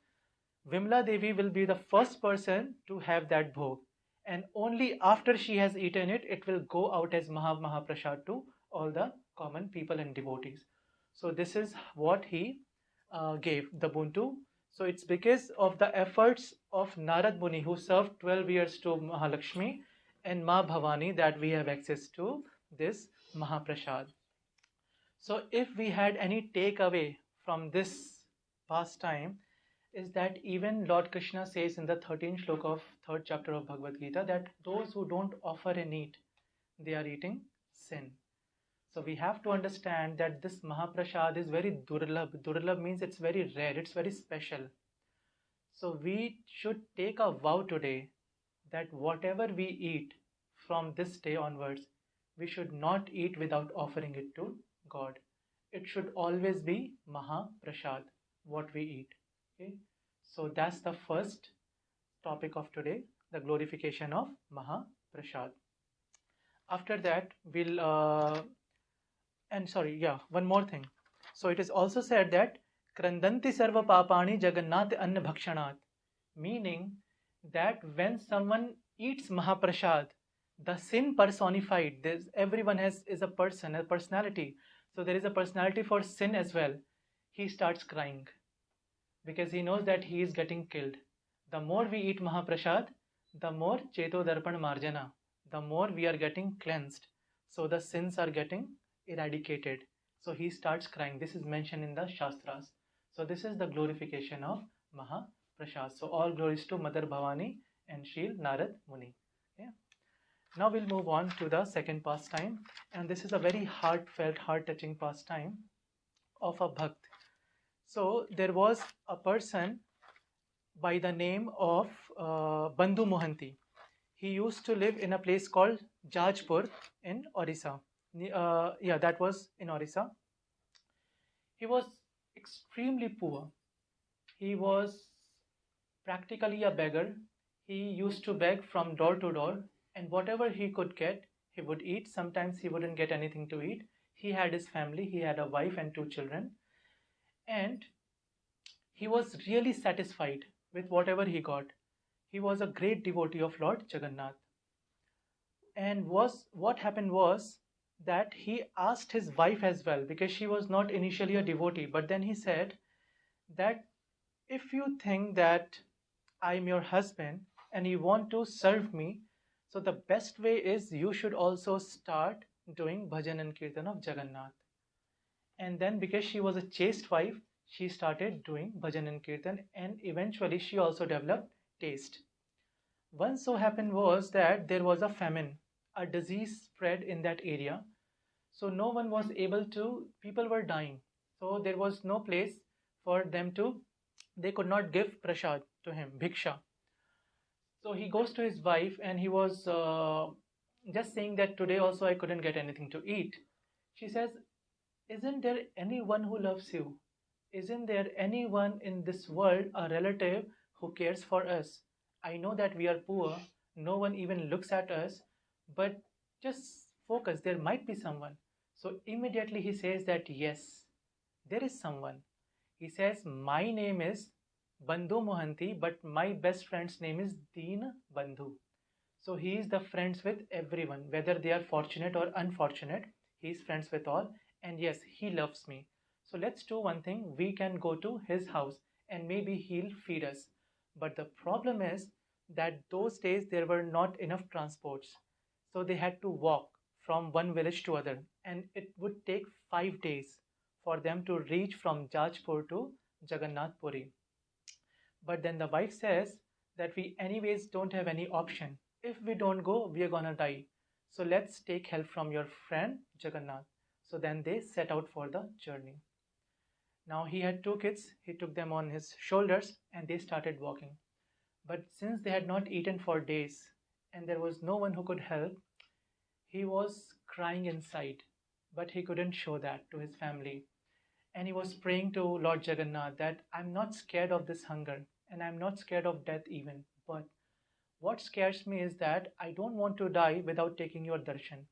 Vimla Devi will be the first person to have that bhog. And only after she has eaten it, it will go out as Mahaprasad to all the common people and devotees. So this is what he gave the boon to. So it's because of the efforts of Narad Muni, who served 12 years to Mahalakshmi and Ma Bhavani, that we have access to this Mahaprasad. So if we had any takeaway from this pastime, is that even Lord Krishna says in the 13th shloka of 3rd chapter of Bhagavad Gita that those who don't offer and eat, they are eating sin. So we have to understand that this Mahaprasad is very durlabh. Durlabh means it's very rare, it's very special. So we should take a vow today that whatever we eat from this day onwards, we should not eat without offering it to God. It should always be Mahaprasad, what we eat. Okay? So that's the first topic of today, the glorification of Mahaprasad. After that, we'll one more thing. So it is also said that Krandanti sarva papani Jagannath anna bhakshanat, meaning that when someone eats Mahaprasad, the sin personified, everyone is a person, a personality. So there is a personality for sin as well. He starts crying because he knows that he is getting killed. The more we eat Mahaprasad, the more Cheto Darpan Marjana, the more we are getting cleansed. So the sins are getting eradicated. So he starts crying. This is mentioned in the Shastras. So this is the glorification of Mahaprasad. So all glories to Mother Bhavani and Srila Narad Muni. Okay? Now we'll move on to the second pastime. And this is a very heartfelt, heart-touching pastime of a Bhakt. So there was a person by the name of Bandhu Mohanty. He used to live in a place called Jajpur in Orissa. That was in Orissa. He was extremely poor. He was practically a beggar. He used to beg from door to door, and whatever he could get, he would eat. Sometimes he wouldn't get anything to eat. He had his family. He had a wife and 2 children. And he was really satisfied with whatever he got. He was a great devotee of Lord Jagannath. And what happened was that he asked his wife as well, because she was not initially a devotee, but then he said that if you think that I'm your husband and you want to serve me, so the best way is you should also start doing bhajan and kirtan of Jagannath. And then, because she was a chaste wife, she started doing bhajan and kirtan, and eventually she also developed taste. Once so happened was that there was a famine, a disease spread in that area. So no one was able to, people were dying. So there was no place for them to, they could not give prasad to him, bhiksha. So he goes to his wife and he was just saying that today also I couldn't get anything to eat. She says, isn't there anyone who loves you? Isn't there anyone in this world, a relative, who cares for us? I know that we are poor, no one even looks at us, but just focus, there might be someone. So immediately he says that yes, there is someone. He says, my name is Bandhu Mohanty, but my best friend's name is Deen Bandhu. So he is the friends with everyone, whether they are fortunate or unfortunate, he is friends with all. And yes, he loves me. So let's do one thing. We can go to his house and maybe he'll feed us. But the problem is that those days there were not enough transports. So they had to walk from one village to other. And it would take 5 days for them to reach from Jajpur to Jagannath Puri. But then the wife says that we anyways don't have any option. If we don't go, we are gonna die. So let's take help from your friend Jagannath. So then they set out for the journey. Now he had 2 kids, he took them on his shoulders and they started walking. But since they had not eaten for days and there was no one who could help, he was crying inside, but he couldn't show that to his family. And he was praying to Lord Jagannath that I'm not scared of this hunger and I'm not scared of death even. But what scares me is that I don't want to die without taking your darshan.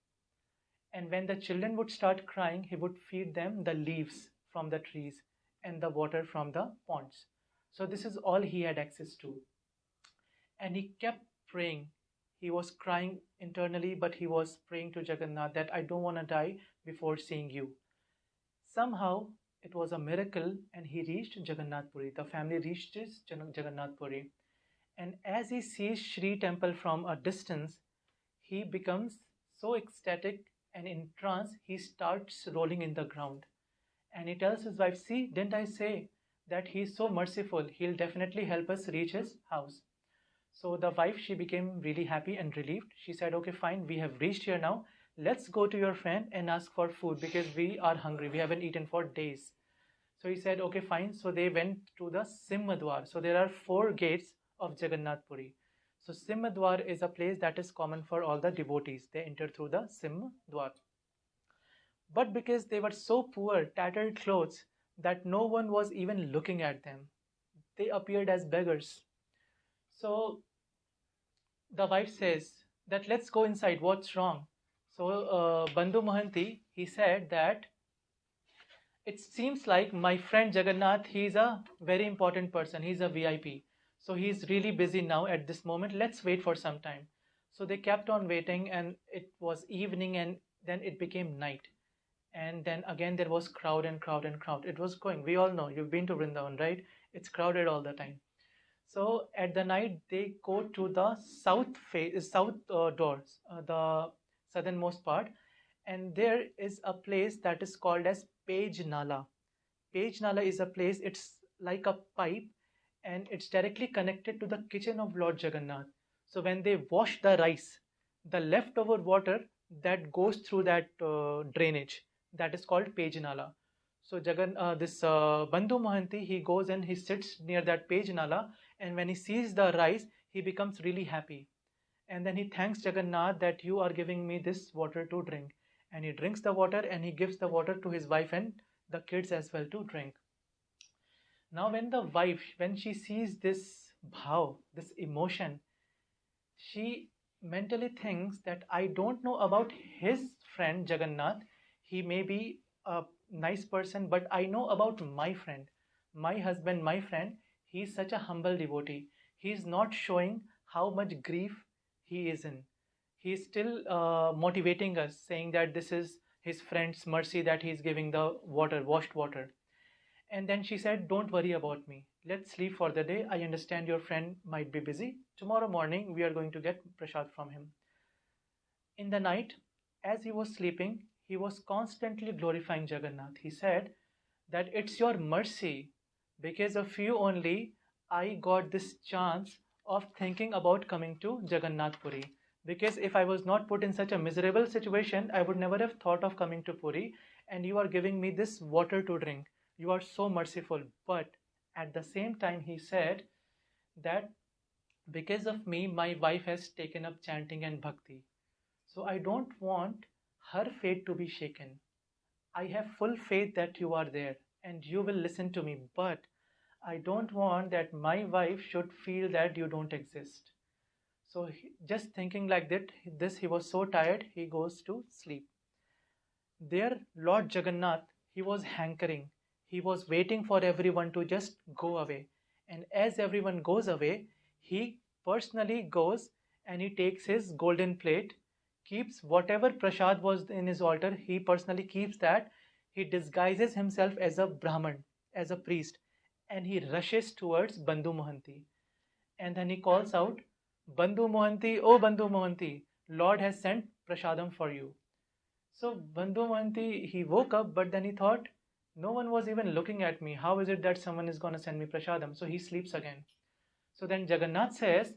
And when the children would start crying, he would feed them the leaves from the trees and the water from the ponds. So this is all he had access to. And he kept praying. He was crying internally, but he was praying to Jagannath that I don't want to die before seeing you. Somehow it was a miracle and he reached Jagannath Puri. The family reached Jagannath Puri. And as he sees Shri temple from a distance, he becomes so ecstatic and in trance, he starts rolling in the ground. And he tells his wife, see, didn't I say that he's so merciful, he'll definitely help us reach his house. So the wife, she became really happy and relieved. She said, okay, fine, we have reached here now. Let's go to your friend and ask for food because we are hungry. We haven't eaten for days. So he said, okay, fine. So they went to the Simhadwar. So there are 4 gates of Jagannath Puri. So Simhadwar is a place that is common for all the devotees. They enter through the Simhadwar. But because they were so poor, tattered clothes, that no one was even looking at them. They appeared as beggars. So the wife says that let's go inside. What's wrong? So Bandhu Mohanty, he said that it seems like my friend Jagannath, he's a very important person. He's a VIP. So he's really busy now at this moment. Let's wait for some time. So they kept on waiting and it was evening and then it became night. And then again there was crowd and crowd and crowd. It was going. We all know, you've been to Vrindavan, right? It's crowded all the time. So at the night they go to the south doors, the southernmost part, and there is a place that is called as Page Nala. Page Nala is a place, it's like a pipe and it's directly connected to the kitchen of Lord Jagannath. So when they wash the rice, the leftover water that goes through that drainage, that is called Page Nala. So Bandhu Mohanty, he goes and he sits near that Page Nala, and when he sees the rice, he becomes really happy. And then he thanks Jagannath that you are giving me this water to drink. And he drinks the water and he gives the water to his wife and the kids as well to drink. Now when the wife, when she sees this bhav, this emotion, she mentally thinks that I don't know about his friend Jagannath. He may be a nice person, but I know about my friend, my husband, my friend. He is such a humble devotee. He is not showing how much grief he is in. He is still motivating us, saying that this is his friend's mercy that he is giving the water, washed water. And then she said, don't worry about me. let's sleep for the day. I understand your friend might be busy. Tomorrow morning, we are going to get prasad from him. In the night, as he was sleeping, he was constantly glorifying Jagannath. He said that it's your mercy, because of you only I got this chance of thinking about coming to Jagannath Puri. Because if I was not put in such a miserable situation, I would never have thought of coming to Puri. And you are giving me this water to drink. You are so merciful. But at the same time, he said that because of me, my wife has taken up chanting and bhakti. So I don't want her faith to be shaken. I have full faith that you are there and you will listen to me, but I don't want that my wife should feel that you don't exist. So just thinking like that, he was so tired, he goes to sleep. There, Lord Jagannath, he was hankering. He was waiting for everyone to just go away. And as everyone goes away, he personally goes and he takes his golden plate, keeps whatever prasad was in his altar, he personally keeps that. He disguises himself as a Brahman, as a priest, and he rushes towards Bandhu Mohanty. And then he calls out, Bandhu Mohanty, oh Bandhu Mohanty, Lord has sent prasadam for you. So Bandhu Mohanty, he woke up, but then he thought, no one was even looking at me. How is it that someone is going to send me prasadam? So he sleeps again. So then Jagannath says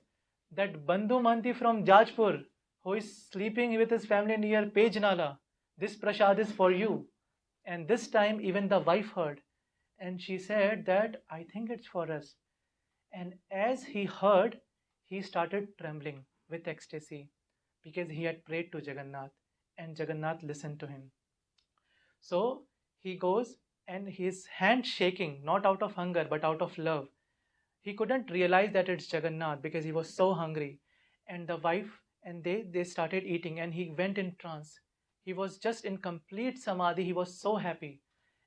that Bandhu Mohanty from Jajpur, who is sleeping with his family near Pejnala, this prasad is for you. And this time even the wife heard, and she said that I think it's for us. And as he heard, he started trembling with ecstasy because he had prayed to Jagannath and Jagannath listened to him. So he goes and his hand shaking, not out of hunger but out of love. He couldn't realize that it's Jagannath because he was so hungry. And the wife and they started eating and he went in trance. He was just in complete samadhi. He was so happy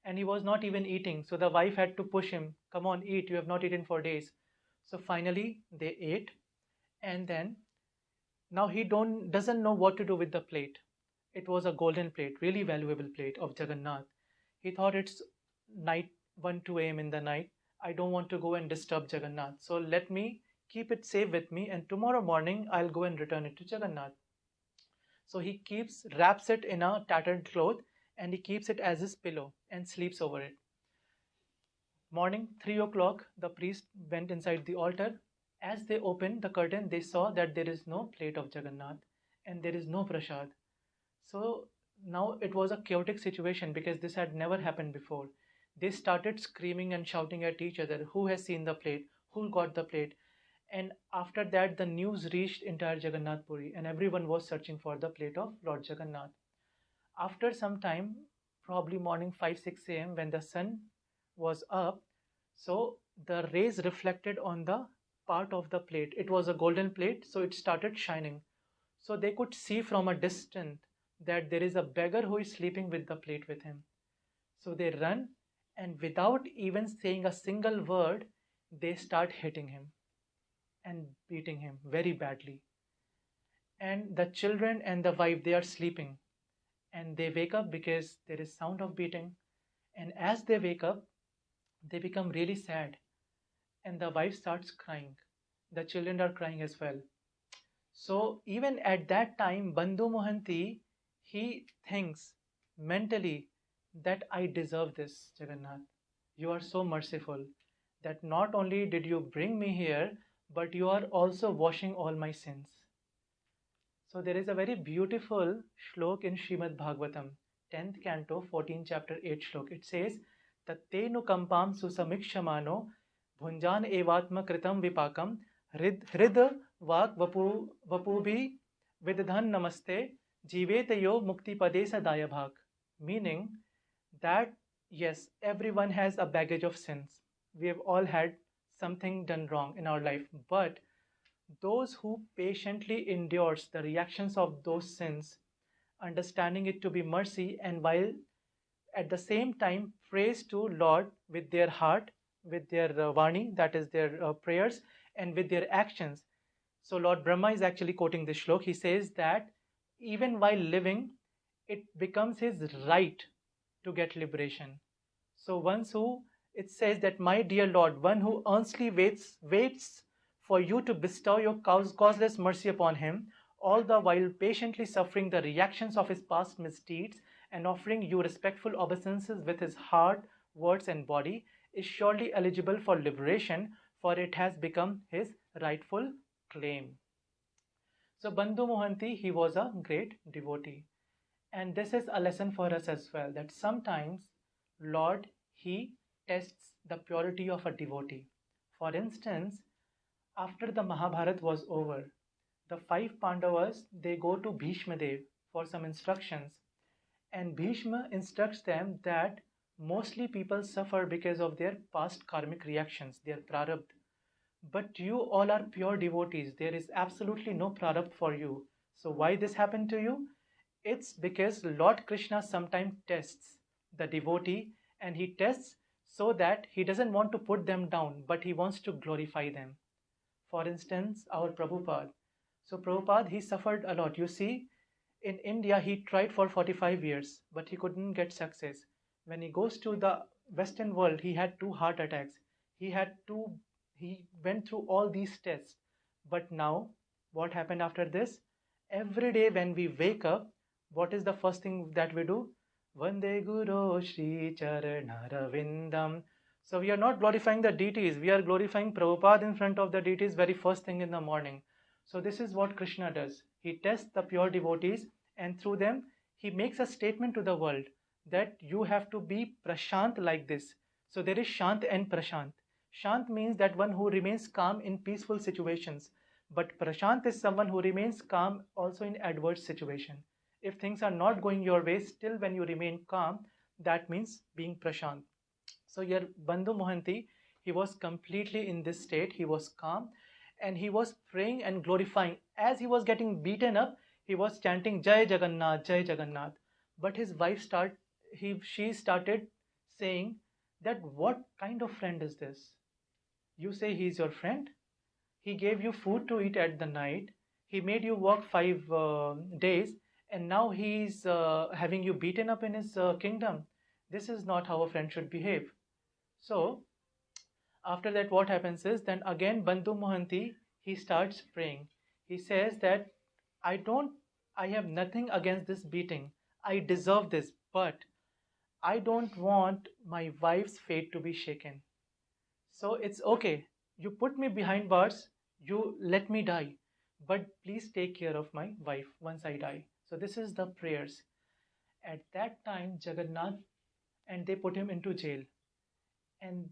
and he was not even eating. So the wife had to push him, come on, eat, you have not eaten for days. So finally they ate, and then now he doesn't know what to do with the plate. It was a golden plate, really valuable plate of Jagannath. He thought it's night, 1, 2 a.m. in the night. I don't want to go and disturb Jagannath. So let me keep it safe with me and tomorrow morning I'll go and return it to Jagannath. So he wraps it in a tattered cloth and he keeps it as his pillow and sleeps over it. Morning, 3 o'clock, the priest went inside the altar. As they opened the curtain, they saw that there is no plate of Jagannath and there is no prasad. So now it was a chaotic situation because this had never happened before. They started screaming and shouting at each other, who has seen the plate, who got the plate. And after that, the news reached entire Jagannath Puri and everyone was searching for the plate of Lord Jagannath. After some time, probably morning 5, 6 a.m. when the sun was up, so the rays reflected on the part of the plate. It was a golden plate, so it started shining. So they could see from a distance that there is a beggar who is sleeping with the plate with him. So they run and without even saying a single word, they start hitting him and beating him very badly. And the children and the wife, they are sleeping and they wake up because there is sound of beating. And as they wake up, they become really sad and the wife starts crying. The children are crying as well. So even at that time, Bandhu Mohanty, he thinks mentally that I deserve this, Jagannath. You are so merciful that not only did you bring me here, but you are also washing all my sins. So there is a very beautiful shlok in Srimad Bhagavatam, 10th canto, 14th chapter, 8th shlok. It says, Tattenu kampam susamikshamano bhunjan evatma kritam vipakam hrid vak vapubhi vidhan namaste jivetayo mukti padesa daya bhag. Meaning that yes, everyone has a baggage of sins. We have all had something done wrong in our life, but those who patiently endures the reactions of those sins, understanding it to be mercy, and while at the same time praise to Lord with their heart, with their vani, that is their prayers, and with their actions. So Lord Brahma is actually quoting this shlok. He says that even while living, it becomes his right to get liberation. So once who It says that, my dear Lord, one who earnestly waits for you to bestow your causeless mercy upon him, all the while patiently suffering the reactions of his past misdeeds and offering you respectful obeisances with his heart, words, and body, is surely eligible for liberation, for it has become his rightful claim. So Bandhu Mohanty, he was a great devotee. And this is a lesson for us as well, that sometimes Lord, he tests the purity of a devotee. For instance, after the Mahabharata was over, the five Pandavas, they go to Bhishma Dev for some instructions. And Bhishma instructs them that mostly people suffer because of their past karmic reactions, their prarabdha. But you all are pure devotees. There is absolutely no prarabdha for you. So why this happened to you? It's because Lord Krishna sometimes tests the devotee, and he tests so that he doesn't want to put them down, but he wants to glorify them. For instance, our Prabhupada. So Prabhupada, he suffered a lot. You see, in India, he tried for 45 years, but he couldn't get success. When he goes to the Western world, he had 2 heart attacks. He went through all these tests. But now, what happened after this? Every day when we wake up, what is the first thing that we do? Vande Guru Shri Charanaravindam. So we are not glorifying the deities, we are glorifying Prabhupada in front of the deities very first thing in the morning. So this is what Krishna does. He tests the pure devotees, and through them he makes a statement to the world that you have to be prashant like this. So there is Shant and Prashant. Shant means that one who remains calm in peaceful situations. But Prashant is someone who remains calm also in adverse situation. If things are not going your way, still when you remain calm, that means being Prashant. So here Bandhu Mohanty, he was completely in this state. He was calm and he was praying and glorifying. As he was getting beaten up, he was chanting Jai Jagannath, Jai Jagannath. But his wife she started saying that, what kind of friend is this? You say he's your friend? He gave you food to eat at the night. He made you work 5 days, and now he's having you beaten up in his kingdom. This is not how a friend should behave. So after that, what happens is, then again Bandhu Mohanty, he starts praying. He says that I have nothing against this beating. I deserve this, but I don't want my wife's fate to be shaken. So it's okay. You put me behind bars, you let me die, but please take care of my wife once I die. So this is the prayers. At that time, Jagannath, and they put him into jail. And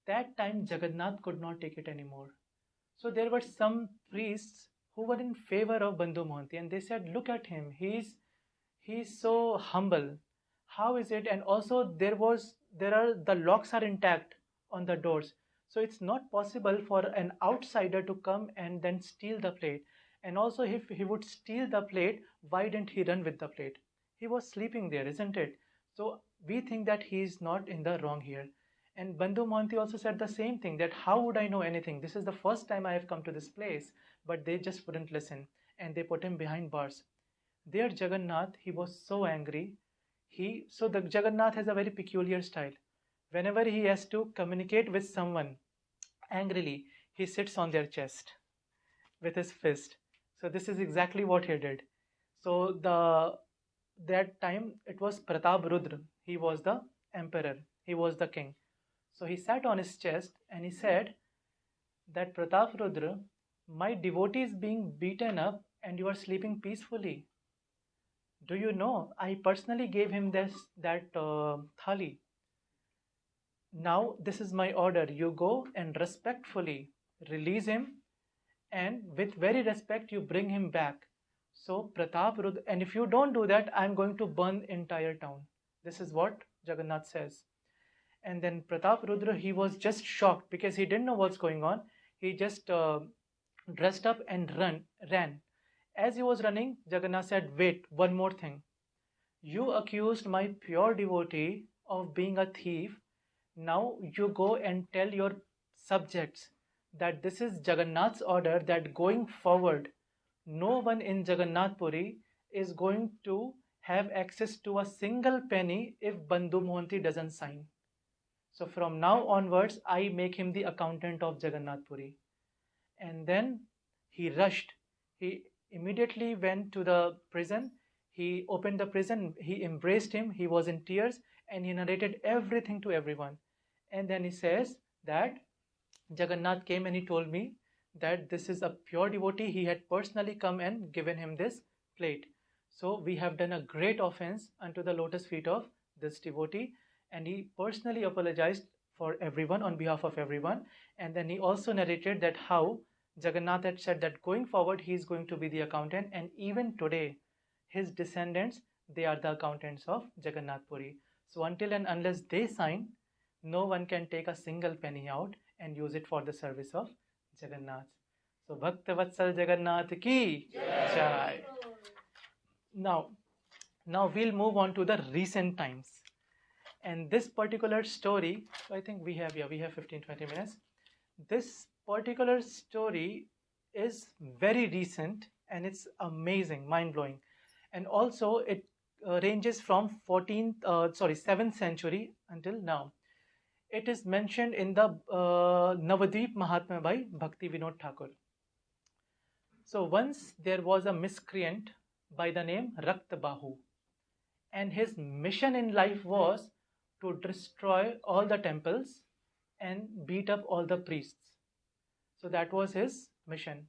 that time, Jagannath could not take it anymore. So there were some priests who were in favor of Bandhu Mohanty, and they said, look at him, he's so humble. How is it? And also the locks are intact on the doors. So it's not possible for an outsider to come and then steal the plate. And also, if he would steal the plate, why didn't he run with the plate? He was sleeping there, isn't it? So we think that he is not in the wrong here. And Bandhu Mohanty also said the same thing, that how would I know anything? This is the first time I have come to this place. But they just wouldn't listen, and they put him behind bars. There Jagannath, he was so angry. So the Jagannath has a very peculiar style. Whenever he has to communicate with someone angrily, he sits on their chest with his fist. So this is exactly what he did. So that time it was Pratap Rudra. He was the emperor. He was the king. So he sat on his chest and he said that, Pratap Rudra, my devotee is being beaten up and you are sleeping peacefully. Do you know, I personally gave him that thali. Now this is my order. You go and respectfully release him, and with very respect you bring him back. So Pratap Rudra, and if you don't do that, I'm going to burn entire town. This is what Jagannath says. And then Pratap Rudra, he was just shocked because he didn't know what's going on. He just dressed up and ran. As he was running, Jagannath said, wait, one more thing. You accused my pure devotee of being a thief. Now you go and tell your subjects that this is Jagannath's order, that going forward, no one in Jagannath Puri is going to have access to a single penny if Bandhu Mohanty doesn't sign. So from now onwards, I make him the accountant of Jagannath Puri. And then he rushed. He immediately went to the prison. He opened the prison. He embraced him. He was in tears and he narrated everything to everyone. And then he says that Jagannath came and he told me that this is a pure devotee. He had personally come and given him this plate. So we have done a great offense unto the lotus feet of this devotee. And he personally apologized for everyone on behalf of everyone. And then he also narrated that how Jagannath had said that going forward he is going to be the accountant, and even today his descendants, they are the accountants of Jagannath Puri. So until and unless they sign, no one can take a single penny out and use it for the service of Jagannath. So Bhakta Vatsal Jagannath ki jai. Now we'll move on to the recent times. And this particular story, I think we have 15-20 minutes. This particular story is very recent and it's amazing, mind-blowing. And also it ranges from 7th century until now. It is mentioned in the Navadvip Mahatmya by Bhakti Vinod Thakur. So once there was a miscreant by the name Raktabahu, and his mission in life was to destroy all the temples and beat up all the priests. So that was his mission.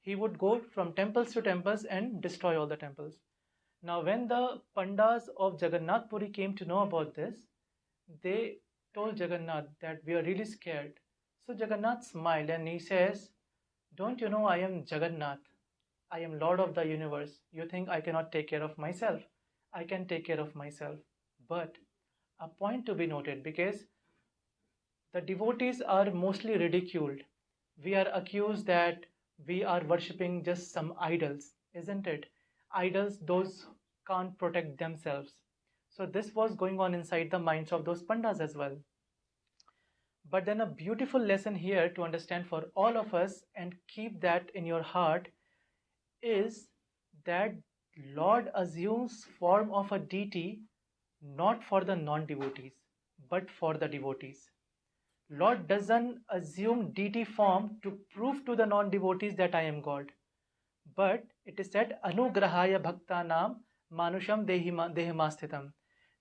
He would go from temples to temples and destroy all the temples. Now when the Pandas of Jagannath Puri came to know about this, they told Jagannath that we are really scared. So Jagannath smiled and he says, don't you know I am Jagannath? I am Lord of the universe. You think I cannot take care of myself? I can take care of myself. But a point to be noted, because the devotees are mostly ridiculed. We are accused that we are worshipping just some idols, isn't it? Idols, those can't protect themselves. So this was going on inside the minds of those pandas as well. But then a beautiful lesson here to understand for all of us, and keep that in your heart, is that Lord assumes form of a deity not for the non-devotees, but for the devotees. Lord doesn't assume deity form to prove to the non-devotees that I am God. But it is said, Anugrahaya Bhaktanam Manusham Dehimastitam,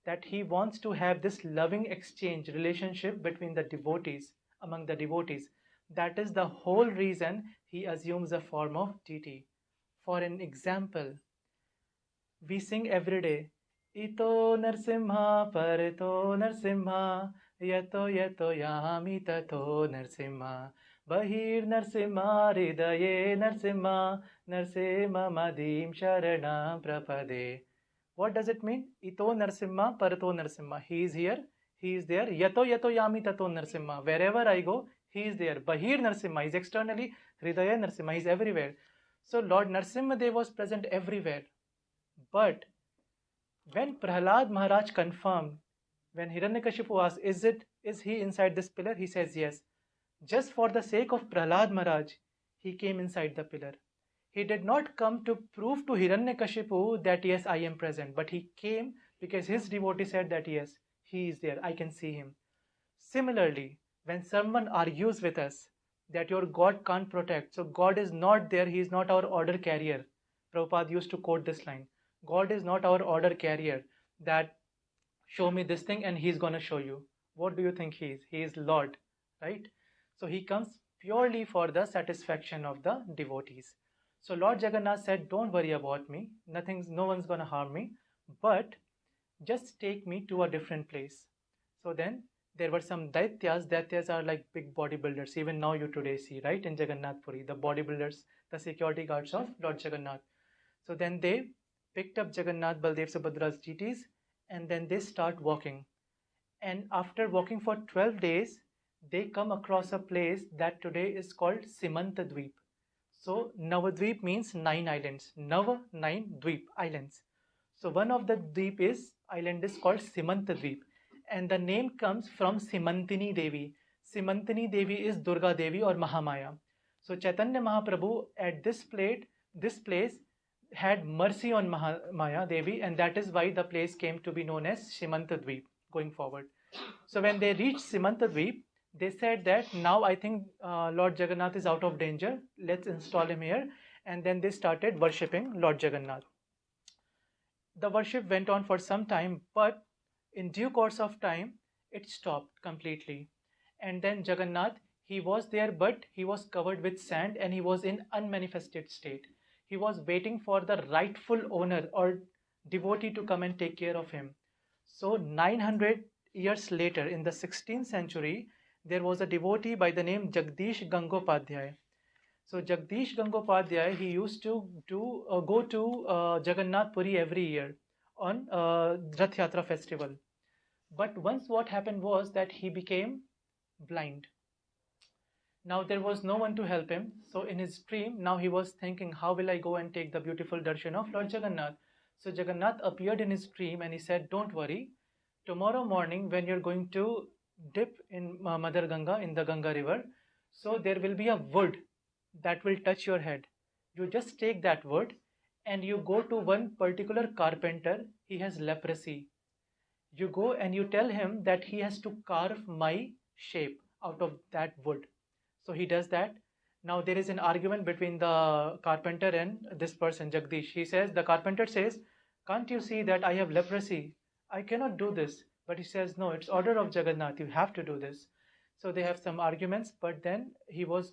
that he wants to have this loving exchange relationship between the devotees, among the devotees. That is the whole reason he assumes a form of deity. For an example, we sing every day, Ito Narsimha Parito Narsimha Yato Yato Yami Tato Narsimha Bahir Narsimha Hridaye Narsimha Narsimha Madim Sharanam Prapade. What does it mean? Ito Narsimha Parato Narsimha. He is here, he is there. Yato Yato Yami Tato Narsimha. Wherever I go, he is there. Bahir Narsimha is externally. Hridaya Narsimha is everywhere. So Lord Narsimha Dev was present everywhere. But when Prahlad Maharaj confirmed, when Hiranyakashipu asked, is he inside this pillar? He says yes. Just for the sake of Prahlad Maharaj, he came inside the pillar. He did not come to prove to Hiranyakashipu that yes, I am present, but he came because his devotee said that yes, he is there, I can see him. Similarly, when someone argues with us that your God can't protect, so God is not there, he is not our order carrier. Prabhupada used to quote this line, God is not our order carrier that show me this thing and he's gonna show you. What do you think he is? He is Lord, right? So he comes purely for the satisfaction of the devotees. So Lord Jagannath said, don't worry about me, no one's gonna harm me, but just take me to a different place. So then there were some Daityas. Daityas are like big bodybuilders. Even now you today see, right, in Jagannath Puri, the bodybuilders, the security guards of Lord Jagannath. So then they picked up Jagannath, Baldev, Subhadra's deities, and then they start walking. And after walking for 12 days, they come across a place that today is called Simantadweep. So Navadweep means 9 islands. Nava, 9, Dweep, islands. So one of the island is called Simantadweep. And the name comes from Simantini Devi. Simantini Devi is Durga Devi or Mahamaya. So Chaitanya Mahaprabhu at this place had mercy on Mahamaya Devi, and that is why the place came to be known as Simantadweep going forward. So when they reached Simantadweep, they said that now I think Lord Jagannath is out of danger. Let's install him here. And then they started worshipping Lord Jagannath. The worship went on for some time, but in due course of time, it stopped completely. And then Jagannath, he was there, but he was covered with sand and he was in unmanifested state. He was waiting for the rightful owner or devotee to come and take care of him. So 900 years later, in the 16th century, there was a devotee by the name Jagdish Gangopadhyay. So Jagdish Gangopadhyay, he used to go to Jagannath Puri every year on Rath Yatra festival. But once what happened was that he became blind. Now there was no one to help him. So in his dream, now he was thinking, how will I go and take the beautiful darshan of Lord Jagannath? So Jagannath appeared in his dream and he said, don't worry. Tomorrow morning when you're going to dip in Mother Ganga, in the Ganga river, so there will be a wood that will touch your head. You just take that wood and you go to one particular carpenter. He has leprosy. You go and you tell him that he has to carve my shape out of that wood. So he does that. Now there is an argument between the carpenter and this person, Jagdish. The carpenter says, can't you see that I have leprosy? I cannot do this. But he says, no, it's order of Jagannath. You have to do this. So they have some arguments, but then he was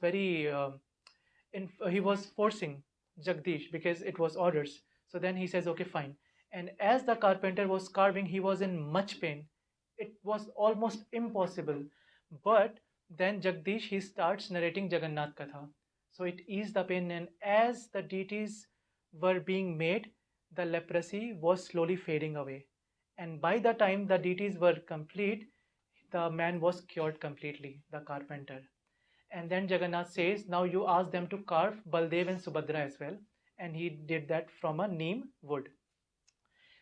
he was forcing Jagdish because it was orders. So then he says, okay, fine. And as the carpenter was carving, he was in much pain. It was almost impossible. But then Jagdish, he starts narrating Jagannath Katha. So it eased the pain, and as the deities were being made, the leprosy was slowly fading away. And by the time the deities were complete, the man was cured completely, the carpenter. And then Jagannath says, now you ask them to carve Baldev and Subhadra as well. And he did that from a neem wood.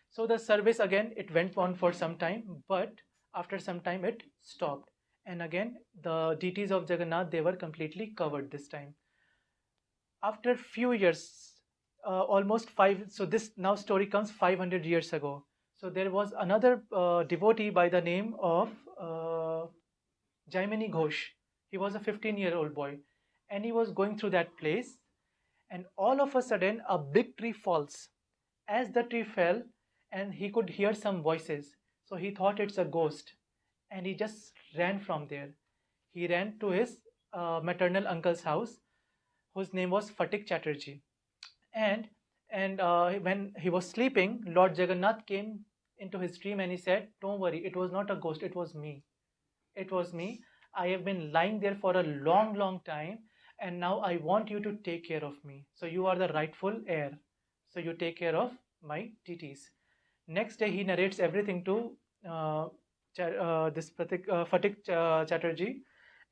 So the service again, it went on for some time, but after some time it stopped. And again, the deities of Jagannath, they were completely covered this time. After few years, almost five, so this now story comes 500 years ago. So there was another devotee by the name of Jaimini Ghosh. He was a 15-year-old boy and he was going through that place, and all of a sudden a big tree falls. As the tree fell, and he could hear some voices, so he thought it's a ghost and he just ran from there. He ran to his maternal uncle's house, whose name was Phatik Chatterjee. And when he was sleeping, Lord Jagannath came into his dream and he said, don't worry, it was not a ghost, it was me. It was me. I have been lying there for a long, long time, and now I want you to take care of me. So you are the rightful heir. So you take care of my deities. Next day, he narrates everything to this Phatik Chatterjee.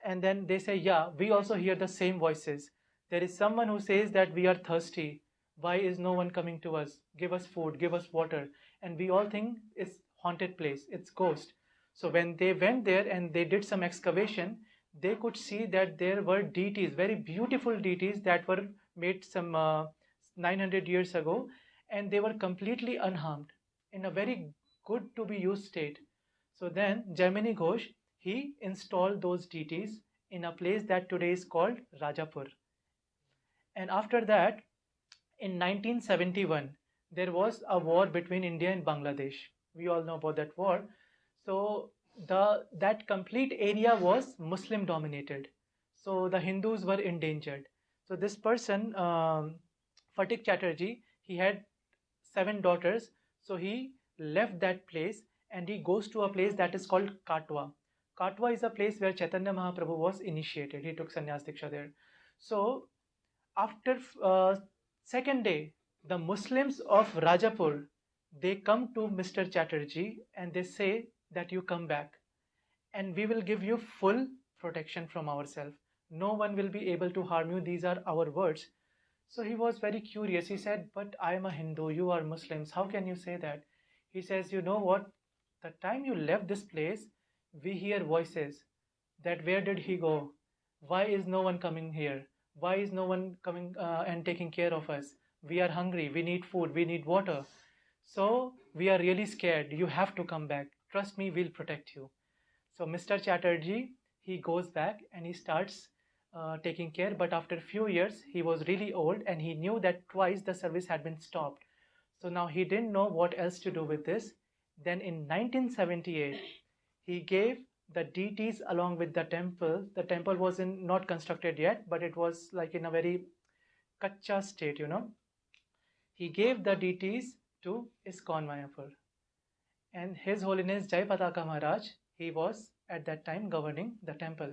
And then they say, yeah, we also hear the same voices. There is someone who says that we are thirsty. Why is no one coming to us? Give us food, give us water. And we all think it's haunted place, it's ghost. So when they went there and they did some excavation, they could see that there were deities, very beautiful deities that were made some 900 years ago, and they were completely unharmed, in a very good to be used state. So then Jaimini Ghosh, he installed those deities in a place that today is called Rajapur. And after that, in 1971, there was a war between India and Bangladesh. We all know about that war. So that complete area was Muslim dominated. So the Hindus were endangered. So this person, Phatik Chatterjee, he had 7 daughters. So he left that place and he goes to a place that is called Katwa. Katwa is a place where Chaitanya Mahaprabhu was initiated. He took sannyas diksha there. So after second day, the Muslims of Rajapur, they come to Mr. Chatterjee and they say that you come back and we will give you full protection from ourselves. No one will be able to harm you. These are our words. So he was very curious. He said, but I am a Hindu, you are Muslims. How can you say that? He says, you know what? The time you left this place, we hear voices that where did he go? Why is no one coming here? Why is no one coming and taking care of us? We are hungry. We need food. We need water. So we are really scared. You have to come back. Trust me, we'll protect you. So Mr. Chatterjee, he goes back and he starts taking care. But after a few years, he was really old and he knew that twice the service had been stopped. So now he didn't know what else to do with this. Then in 1978, he gave the deities along with the temple. The temple was not constructed yet, but it was like in a very kacha state, He gave the deities to ISKCON Mayapur. And His Holiness Jai Pataka Maharaj, he was at that time governing the temple.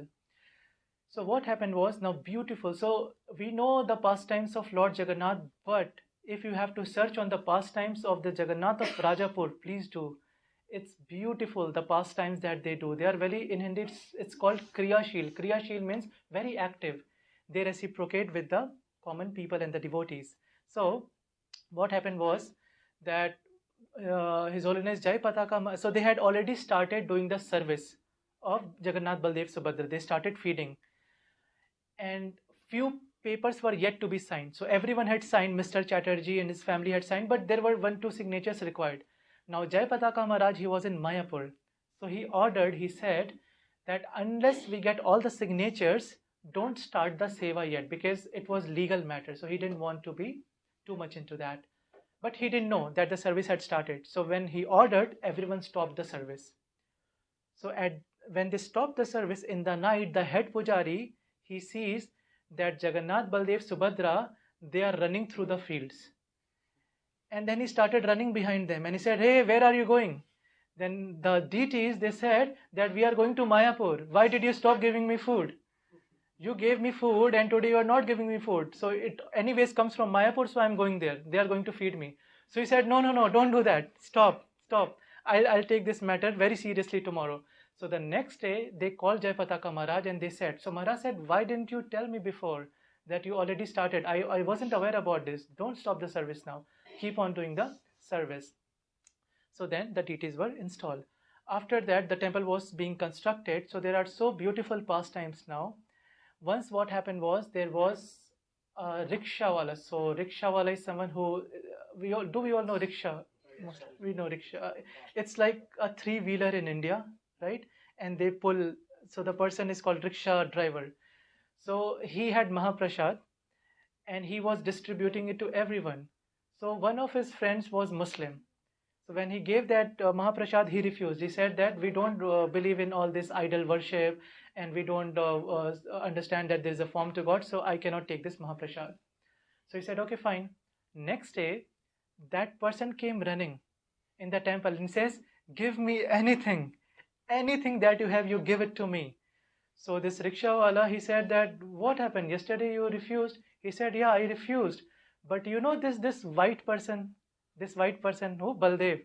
So what happened was, now beautiful. So we know the pastimes of Lord Jagannath, but if you have to search on the pastimes of the Jagannath of Rajapur, please do. It's beautiful, the pastimes that they do. They are very, in Hindi, it's called Kriyashil. Kriyashil means very active. They reciprocate with the common people and the devotees. So what happened was that His Holiness Jai Pataka, so they had already started doing the service of Jagannath, Baldev, Subhadra. They started feeding. And few papers were yet to be signed. So everyone had signed, Mr. Chatterjee and his family had signed, but there were 1-2 signatures required. Now Jai Pataka Maharaj, he was in Mayapur. So he ordered, he said that unless we get all the signatures, don't start the seva yet, because it was legal matter. So he didn't want to be too much into that. But he didn't know that the service had started. So when he ordered, everyone stopped the service. So when they stopped the service in the night, the head pujari, he sees that Jagannath, Baldev, Subhadra, they are running through the fields. And then he started running behind them and he said, "Hey, where are you going?" Then the deities, they said that we are going to Mayapur. Why did you stop giving me food? You gave me food and today you are not giving me food. So it anyways comes from Mayapur, so I am going there. They are going to feed me. So he said, no, don't do that. Stop. I'll take this matter very seriously tomorrow. So the next day, they called Jai Pataka Maharaj and they said, so Maharaj said, why didn't you tell me before that you already started? I wasn't aware about this. Don't stop the service now. Keep on doing the service. So then the deities were installed. After that, the temple was being constructed. So there are so beautiful pastimes now. Once what happened was, there was a rickshawala. So rickshawala is someone who, we all know rickshaw? We know rickshaw. It's like a 3-wheeler in India, right? And they pull, so the person is called rickshaw driver. So he had Mahaprasad and he was distributing it to everyone. So one of his friends was Muslim. So when he gave that Mahaprasad, he refused. He said that we don't believe in all this idol worship and we don't understand that there is a form to God, so I cannot take this Mahaprasad. So he said, okay, fine. Next day, that person came running in the temple and says, give me anything that you have, you give it to me. So this rickshawala, he said that, what happened? Yesterday you refused? He said, yeah, I refused. But you know this white person, who, Baldev,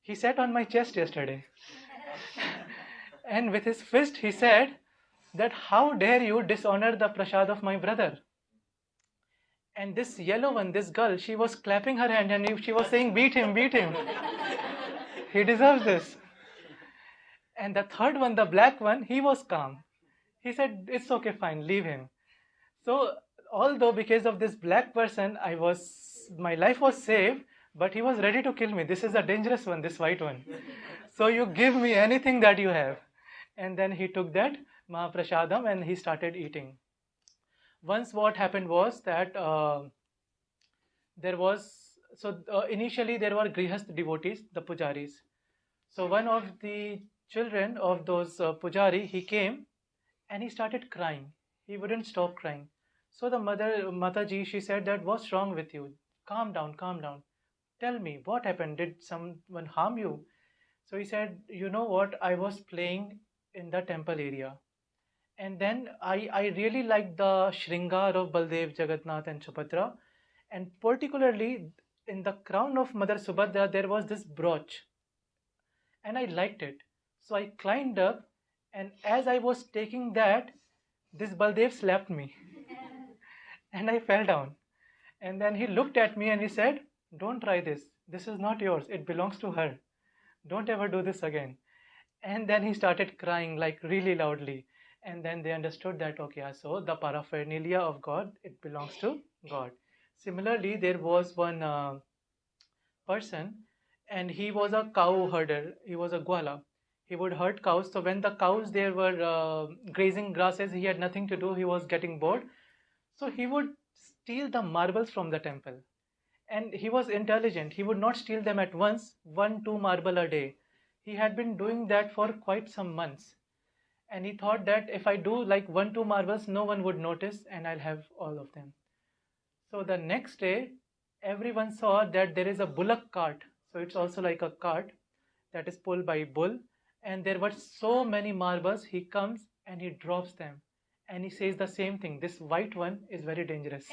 he sat on my chest yesterday. And with his fist, he said that, how dare you dishonor the prasad of my brother? And this yellow one, this girl, she was clapping her hand and she was saying, beat him. He deserves this. And the third one, the black one, he was calm. He said, it's okay, fine, leave him. So although because of this black person, my life was saved, but he was ready to kill me. This is a dangerous one, this white one. So you give me anything that you have. And then he took that Mahaprasadam and he started eating. Once what happened was that initially there were Grihast devotees, the pujaris. So one of the children of those pujari, he came and he started crying. He wouldn't stop crying. So the Mataji, she said that, what's wrong with you? Calm down. Tell me, what happened? Did someone harm you? So he said, you know what? I was playing in the temple area. And then I really liked the Shringar of Baldev, Jagannath and Subhadra. And particularly in the crown of Mother Subhadra, there was this brooch. And I liked it. So I climbed up, and as I was taking that, this Baldev slapped me. And I fell down. And then he looked at me and he said, don't try this. This is not yours. It belongs to her. Don't ever do this again. And then he started crying like really loudly. And then they understood that, okay, so the paraphernalia of God, it belongs to God. Similarly, there was one person, and he was a cow herder. He was a gwala. he would herd cows. So when the cows there were grazing grasses, he had nothing to do. He was getting bored. So he would steal the marbles from the temple. And he was intelligent. He would not steal them at once, 1, 2 marble a day. He had been doing that for quite some months. And he thought that if I do like 1, 2 marbles, no one would notice and I'll have all of them. So the next day, everyone saw that there is a bullock cart. So it's also like a cart that is pulled by a bull. And there were so many marbles. He comes and he drops them. And he says the same thing. This white one is very dangerous.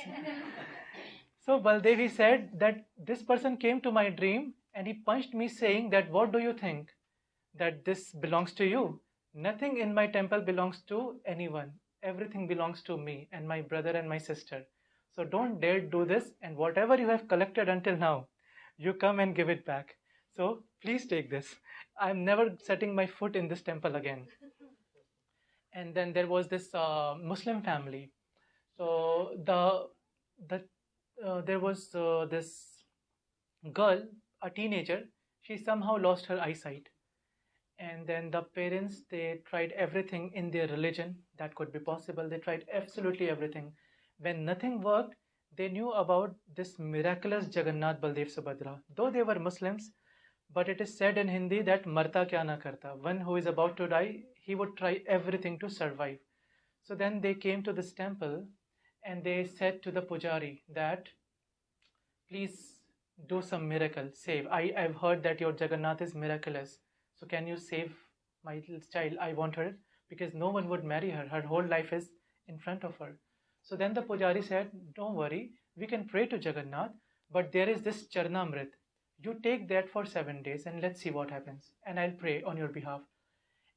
So Baldevi said that this person came to my dream and he punched me saying that, what do you think? That this belongs to you? Nothing in my temple belongs to anyone. Everything belongs to me and my brother and my sister. So don't dare do this, and whatever you have collected until now, you come and give it back. So please take this. I'm never setting my foot in this temple again. And then there was this Muslim family. So there was this girl, a teenager. She somehow lost her eyesight. And then the parents, they tried everything in their religion that could be possible. They tried absolutely everything. When nothing worked, they knew about this miraculous Jagannath, Baldev, Subhadra. Though they were Muslims, but it is said in Hindi that marta kya na karta. One who is about to die, he would try everything to survive. So then they came to this temple and they said to the pujari that, please do some miracle, save. I've heard that your Jagannath is miraculous. So can you save my little child? I want her, because no one would marry her. Her whole life is in front of her. So then the pujari said, don't worry, we can pray to Jagannath, but there is this Charnamrit. You take that for 7 days and let's see what happens. And I'll pray on your behalf.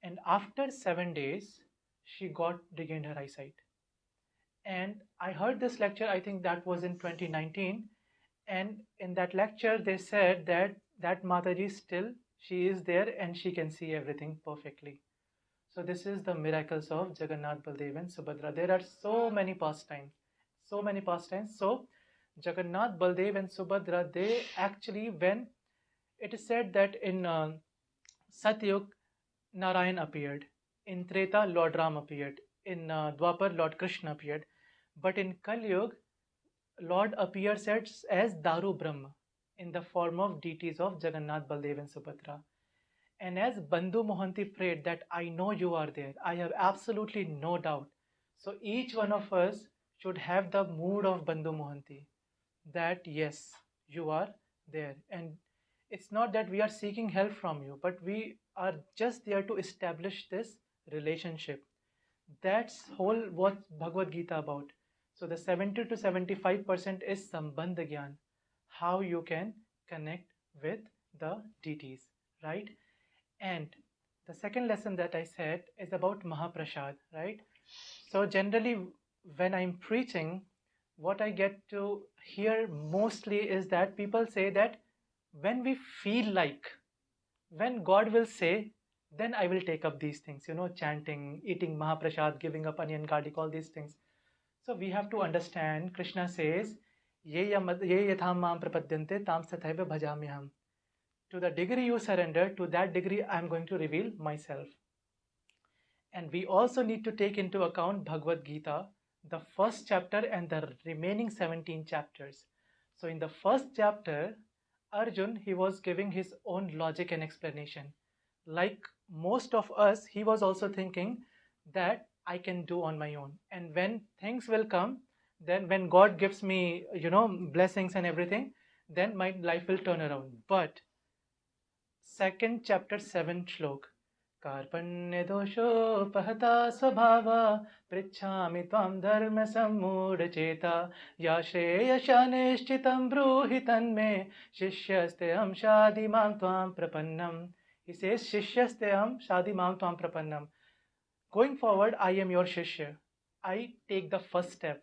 And after 7 days, she regained her eyesight. And I heard this lecture, I think that was in 2019. And in that lecture, they said that Mataji still, she is there and she can see everything perfectly. So this is the miracles of Jagannath, Baldev and Subhadra. There are so many pastimes. So Jagannath, Baldev and Subhadra, they actually, when it is said that in Satyug, Narayan appeared. In Treta, Lord Ram appeared. In Dwapar, Lord Krishna appeared. But in Kali Yuga, Lord appears as Daru Brahma in the form of deities of Jagannath, Baldev and Subhadra. And as Bandhu Mohanty prayed that I know you are there, I have absolutely no doubt. So each one of us should have the mood of Bandhu Mohanty, that yes, you are there. And it's not that we are seeking help from you, but we are just there to establish this relationship. That's whole what Bhagavad Gita about. So the 70 to 75% is Sambandha Gyan, how you can connect with the deities, right? And the second lesson that I said is about Mahaprasad, right? So generally when I'm preaching, what I get to hear mostly is that people say that when we feel like, when God will say, then I will take up these things, chanting, eating Mahaprasad, giving up onion, garlic, all these things. So we have to understand, Krishna says, ye yatham mam prapadyante tam sathaiva bhajamyaham. To the degree you surrender, to that degree I am going to reveal myself. And we also need to take into account Bhagavad Gita, the first chapter and the remaining 17 chapters. So in the first chapter, Arjun, he was giving his own logic and explanation. Like most of us, he was also thinking that I can do on my own. And when things will come, then when God gives me, blessings and everything, then my life will turn around. But second chapter, 7th shlok, Karpanye dosho pahata svabhava prichhami tvam dharma sammudha cheta yashreya shanishchitam bruhi tanme shishyasteham shadimam tvam prapannam. He says, Shishyasteham shadimam tvam prapannam. Going forward, I am your Shishya. I take the first step.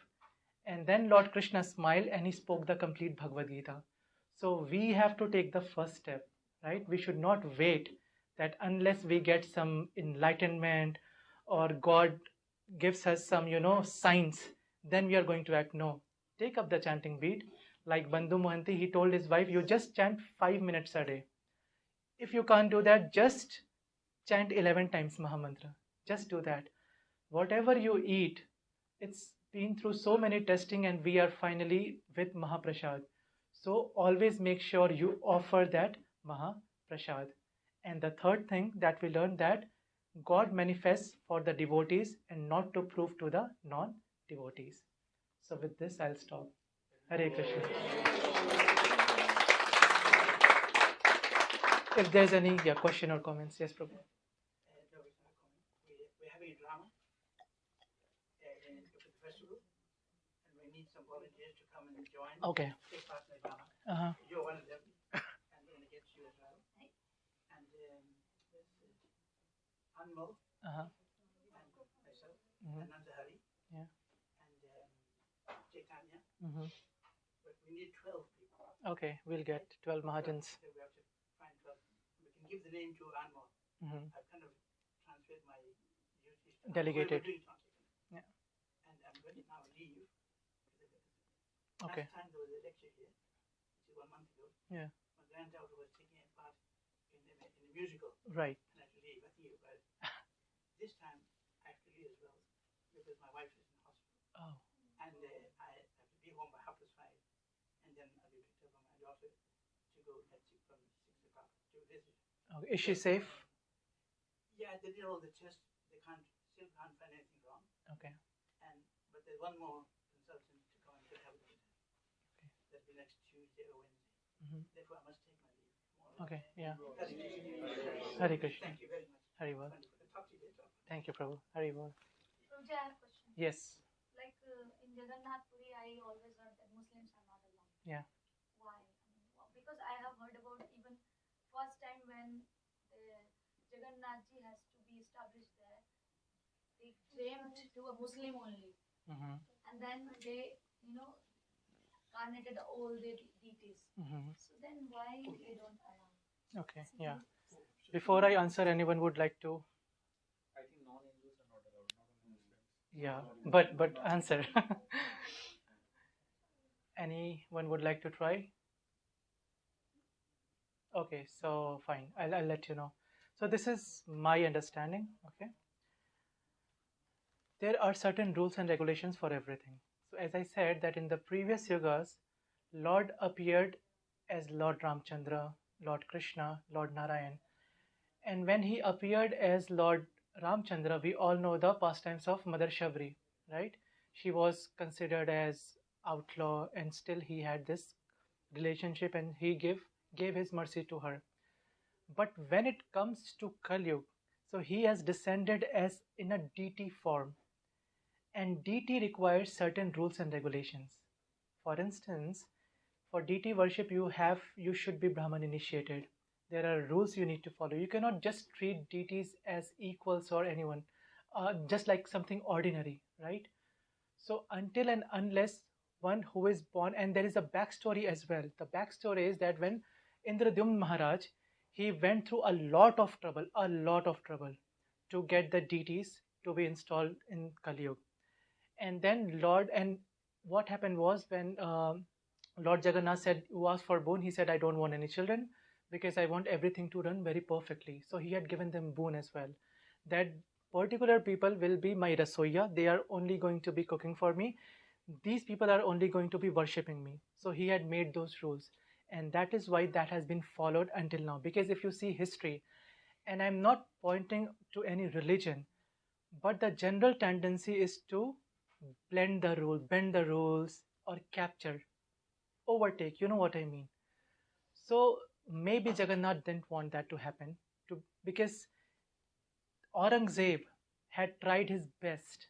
And then Lord Krishna smiled and he spoke the complete Bhagavad Gita. So we have to take the first step, right? We should not wait that unless we get some enlightenment or God gives us some, signs, then we are going to act. No. Take up the chanting beat. Like Bandhu Mohanty, he told his wife, you just chant 5 minutes a day. If you can't do that, just chant 11 times Mahamantra. Just do that. Whatever you eat, it's been through so many testing and we are finally with Mahaprasad. So always make sure you offer that Mahaprasad. And the third thing that we learned, that God manifests for the devotees and not to prove to the non-devotees. So with this, I'll stop. Hare Krishna. If there's any question or comments, yes, Prabhu. No, it's not a comment. We're having a drama for the festival, and we need some volunteers to come and join. Okay. Take part in the drama. Uh-huh. You're one of them, and we're going to get you as well. And there's Anmol, Uh-huh. and myself, Mhm. and Nandahari, Yeah. and Chaitanya. Mm-hmm. But we need 12 people. Okay, we'll get 12 Mahajans. So we have to find 12. We can give the name to Anmol. Mm-hmm. I've kind of transferred my duties to Delegated. We're doing translation. Yeah. And I'm going to now leave. Okay. Last time there was a lecture here, which is 1 month ago. Yeah. My granddaughter was taking a part in a musical, Right. and I had to leave. I think you guys. This time I have to leave as well because my wife is in the hospital, Oh. and I have to be home by 5:30, and then I'll be picked up by my daughter to go from 6 o'clock to visit. Okay. Is she safe? Yeah, they did all the tests. They still can't find anything wrong. Okay. But there's one more consultant to come and have a look at that. Okay. That'll be next Tuesday or Wednesday. Mm-hmm. Therefore, I must take my leave tomorrow. Okay. Yeah. Hare Krishna. Hare Krishna. Thank you very much. Hare Bol. Wonderful. I'll talk to you later. Thank you, Prabhu. Hare Bol. Prabhuji, I have a question. Yes. Like in Jagannath Puri, I always heard that Muslims are not allowed. Yeah. Why? Because I have heard about even first time when Jagannath ji has to be established there, they claimed to a Muslim only, Mm-hmm. and then they, carnated all their deities. Mm-hmm. So then why they don't allow? Okay. Yeah. Before I answer, anyone would like to? I think non-Hindus are not allowed, not only Muslims. Yeah. But answer. Anyone would like to try? Okay. So fine. I'll let you know. So this is my understanding. Okay. There are certain rules and regulations for everything. So as I said that in the previous yugas, Lord appeared as Lord Ramchandra, Lord Krishna, Lord Narayan. And when he appeared as Lord Ramchandra, we all know the pastimes of Mother Shabri, right? She was considered as outlaw and still he had this relationship and he gave his mercy to her. But when it comes to Kali Yuga, so he has descended as in a deity form. And deity requires certain rules and regulations. For instance, for deity worship, you should be Brahman initiated. There are rules you need to follow. You cannot just treat deities as equals or anyone, just like something ordinary, right? So until and unless one who is born, and there is a backstory as well. The backstory is that when Indradyumna Maharaj, he went through a lot of trouble to get the deities to be installed in Kali Yuga. And then what happened was when Lord Jagannath said, "You asked for boon," he said, "I don't want any children because I want everything to run very perfectly." So he had given them boon as well. That particular people will be my rasoiya. They are only going to be cooking for me. These people are only going to be worshipping me. So he had made those rules. And that is why that has been followed until now. Because if you see history, and I'm not pointing to any religion, but the general tendency is to bend the rules, or capture, overtake. You know what I mean? So maybe Jagannath didn't want that to happen, because Aurangzeb had tried his best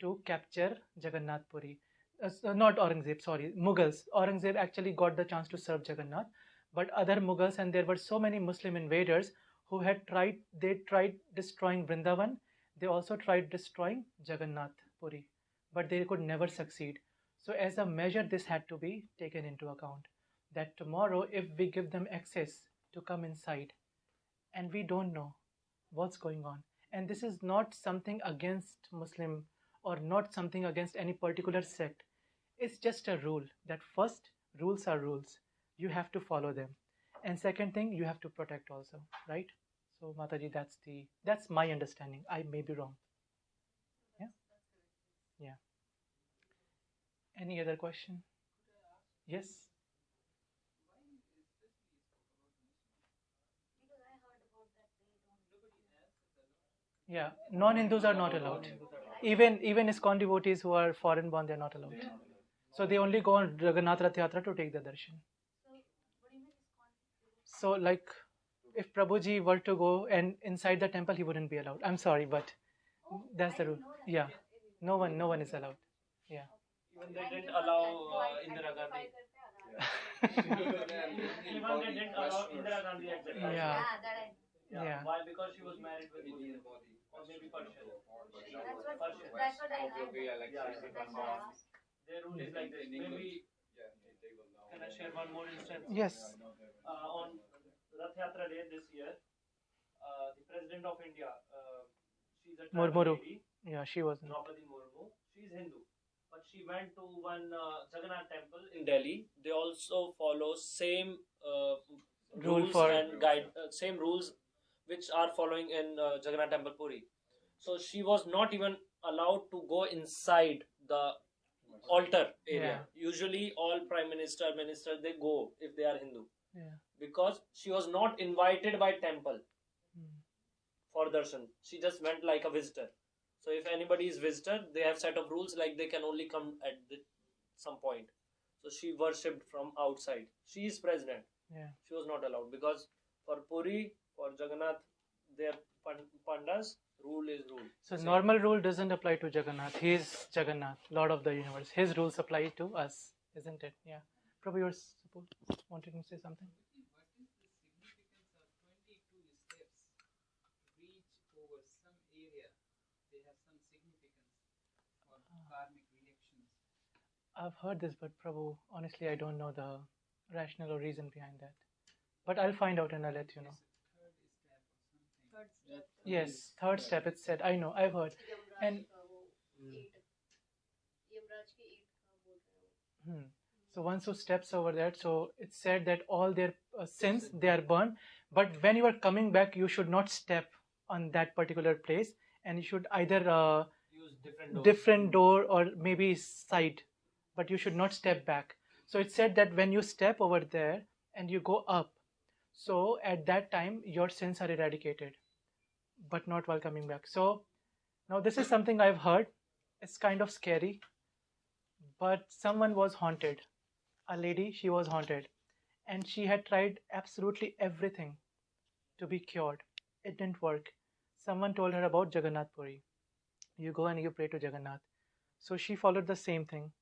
to capture Jagannath Puri. Not Aurangzeb, sorry, Mughals. Aurangzeb actually got the chance to serve Jagannath, but other Mughals, and there were so many Muslim invaders who had tried destroying Vrindavan. They also tried destroying Jagannath Puri, but they could never succeed. So as a measure, this had to be taken into account, that tomorrow if we give them access to come inside, and we don't know what's going on, and this is not something against Muslim or not something against any particular sect. It's just a rule that first, rules are rules. You have to follow them. And second thing, you have to protect also, right? So Mataji, that's my understanding. I may be wrong. Yeah. Yeah. Any other question? Yes. Because I heard about that they don't. Yeah. Non-Hindus are not allowed. Even ISKCON devotees who are foreign born, they are not allowed. So they only go on Jagannath Rath Yatra to take the darshan. So what do you mean is conflict? So like, if Prabhuji were to go and inside the temple, he wouldn't be allowed. I'm sorry, but that's the rule. Yeah. No one is allowed. Yeah. Even they didn't allow Indira Gandhi. Even they didn't allow Indira Gandhi at the time. Yeah. That Why? Because she was married with Muslim. Or maybe Persian. that's what I heard. That's why I asked. Their rule is like this. Maybe, can I share one more instance? Yes. On Rath Yatra Day this year, the President of India, she's a tribal Murmuru. lady, Yeah, she was. Draupadi Murmu. She's Hindu, but she went to one Jagannath temple in Delhi. They also follow same Rule rules for- and same rules which are following in Jagannath Temple Puri. So she was not even allowed to go inside the altar area. Usually, all prime minister, they go if they are Hindu, Yeah. because she was not invited by temple for darshan. She just went like a visitor. So if anybody is visitor, they have set of rules like they can only come at some point. So she worshipped from outside. She is president. Yeah. She was not allowed because for Puri, for Jagannath, their pandas, rule is rule. So Same. normal rule doesn't apply to Jagannath. He is Jagannath, Lord of the universe. His rules apply to us, isn't it? Yeah. Prabhu, you wanted to say something? What is the significance of 22 steps reach over some area? They have some significance for karmic reactions. I've heard this, but Prabhu, honestly, I don't know the rationale or reason behind that. But I'll find out and I'll let you know. Third step or something. Yes, third step, it's said. I know, I've heard. And so once who steps over that, so it's said that all their sins, they are burned. But when you are coming back, you should not step on that particular place, and you should either Use different doors. different door or maybe side, but you should not step back. So it's said that when you step over there and you go up, so at that time your sins are eradicated, but not while coming back. So now this is something I've heard. It's kind of scary, but someone was haunted. A lady, she was haunted, and she had tried absolutely everything to be cured. It didn't work. Someone told her about Jagannath Puri. You go and you pray to Jagannath. So she followed the same thing.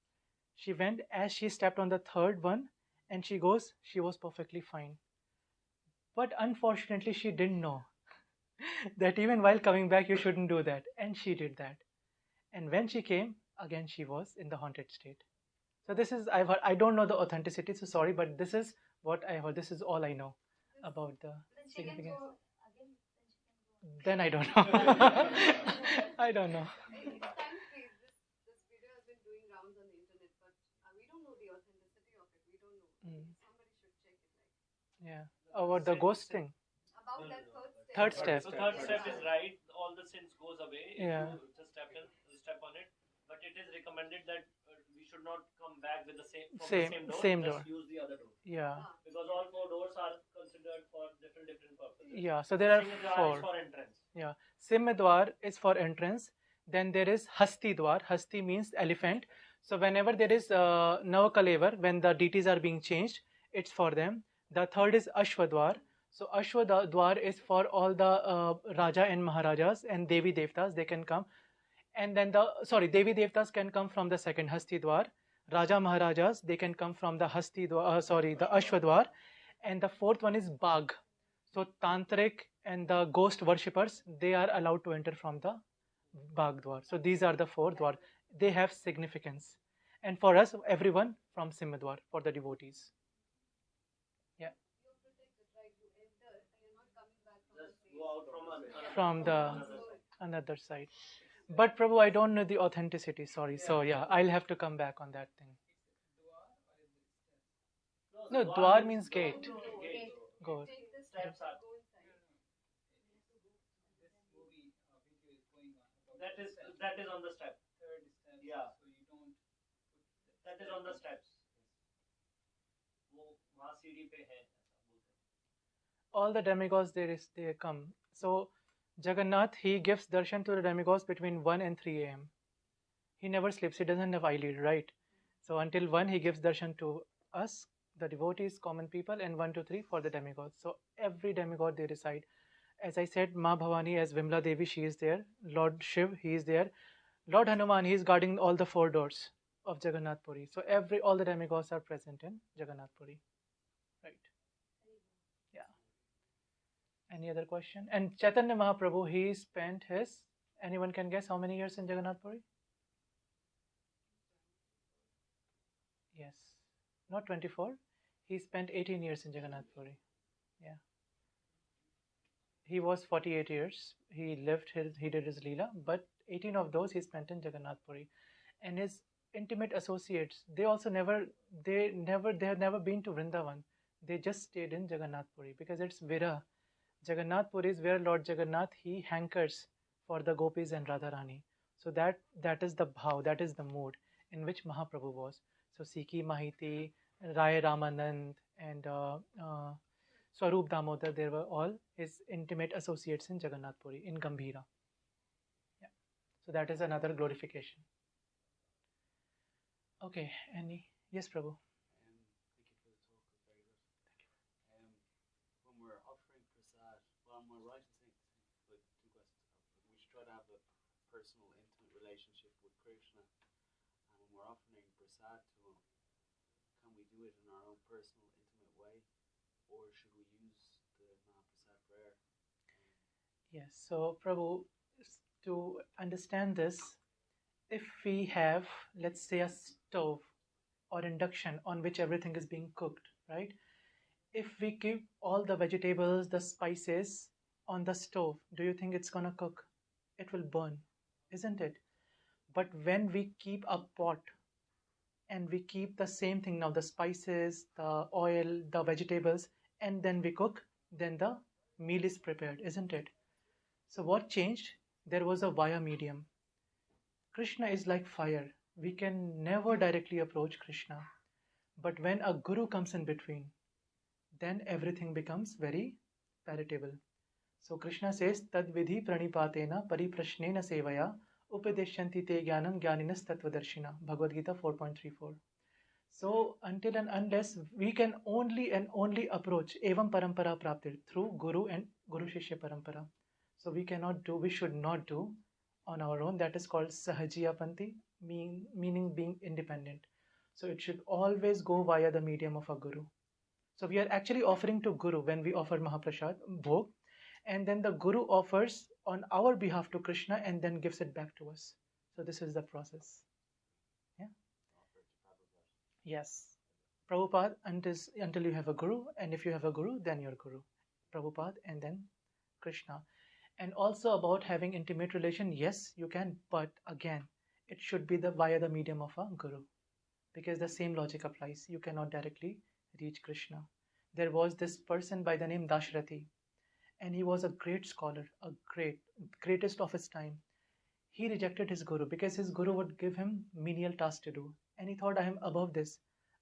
She went, as she stepped on the third one, and she goes, she was perfectly fine. But unfortunately, she didn't know that even while coming back, you shouldn't do that. And she did that. And when she came, again, she was in the haunted state. So this is, I've heard, I don't know the authenticity, so sorry, but this is what I heard. This is all I know about the Then she can significance. go again. Then I don't know. I don't know. It's time please. This video has been doing rounds on the internet, but we don't know the authenticity of it. We don't know. Somebody should check it. Yeah. About the ghost thing. About that Third third step. So third step is right. All the sins goes away. If Yeah. you just step on it. But it is recommended that we should not come back with the same Same door. door. Just use the other door Yeah. because all four doors are considered for different purposes. Yeah. So there are Singadwar is four. for entrance. Yeah. Simhadwar is for entrance. Then there is Hasti Dwar. Hasti means elephant. So whenever there is Navakalevar, when the deities are being changed, it's for them. The third is Ashwadwar. So Ashwadwar is for all the Raja and Maharajas and Devi Devtas. They can come. And then Devi Devtas can come from the second Hasti Dwar. Raja Maharajas, they can come from the Hasti Dwar, the Ashwadwar. And the fourth one is Bagh. So Tantric and the ghost worshippers, they are allowed to enter from the Bagh Dwar. So these are the four Dwar. They have significance. And for us, everyone from Simhadwar, for the devotees. Yeah. You're protected, right? You enter and you're not coming back Just go out from another From the another side. another side. But Prabhu, I don't know the authenticity, sorry. So yeah, I'll have to come back on that thing. No, Dwar means gate. Gate. Go. take this Steps are. go inside. That is on the step. third steps. Yeah. So you don't put That is on the steps. वो वहाँ सीढ़ी पे है ऐसा बोलते हैं. All the demigods they come. So Jagannath, he gives darshan to the demigods between 1 and 3 a.m. He never sleeps. He doesn't have eyelid, right? So until 1, he gives darshan to us, the devotees, common people, and 1 to 3 for the demigods. So every demigod they reside. As I said, Ma Bhavani as Vimla Devi, she is there. Lord Shiv, he is there. Lord Hanuman, he is guarding all the 4 doors of Jagannath Puri. So all the demigods are present in Jagannath Puri. Right. Yeah. Any other question? And Chaitanya Mahaprabhu, he spent his, anyone can guess how many years in Jagannath Puri? Yes. Not 24. He spent 18 years in Jagannath Puri. Yeah. He was 48 years. He did his Leela, but 18 of those he spent in Jagannath Puri. And his intimate associates, they have never been to Vrindavan. They just stayed in Jagannath Puri because it's Vira. Jagannath Puri is where Lord Jagannath, he hankers for the gopis and Radharani. So that is the bhav, that is the mood in which Mahaprabhu was. So Siki Mahiti, Rai Ramanand, and Swarup Damodar, they were all his intimate associates in Jagannath Puri, in Gambhira. Yeah. So that is another glorification. Okay, yes, Prabhu. Thank you for the talk, it was very good. When we're offering prasad, well, am I right in saying, like, 2 questions, we should try to have a personal, intimate relationship with Krishna, and when we're offering prasad to him, can we do it in our own personal, intimate way, or should we use the Mahaprasad prayer? Yes, so Prabhu, to understand this, if we have, let's say, a stove or induction on which everything is being cooked, right? If we keep all the vegetables, the spices on the stove, do you think it's gonna cook? It will burn, isn't it? But when we keep a pot and we keep the same thing now, the spices, the oil, the vegetables, and then we cook, then the meal is prepared, isn't it? So what changed? There was a via medium. Krishna is like fire. We can never directly approach Krishna. But when a guru comes in between, then everything becomes very palatable. So Krishna says, Tad vidhi pranipatena pariprashnena sevaya upadeshyanti te jnanam jnaninas tattvadarshina. Bhagavad Gita 4.34. So until and unless we can only and only approach evam parampara praptir through Guru and Guru Shishya parampara. So we should not do on our own. That is called Sahajiyapanti, meaning being independent. So it should always go via the medium of a Guru. So we are actually offering to Guru when we offer Mahaprasad, Bhog, and then the Guru offers on our behalf to Krishna and then gives it back to us. So this is the process. Yeah. Yes. Prabhupada until you have a Guru, and if you have a Guru, then your Guru. Prabhupada and then Krishna. And also about having intimate relation, yes, you can, but again, it should be via the medium of a Guru. Because the same logic applies. You cannot directly reach Krishna. There was this person by the name Dashrati, and he was a great scholar, greatest of his time. He rejected his Guru because his Guru would give him menial tasks to do. And he thought, I am above this.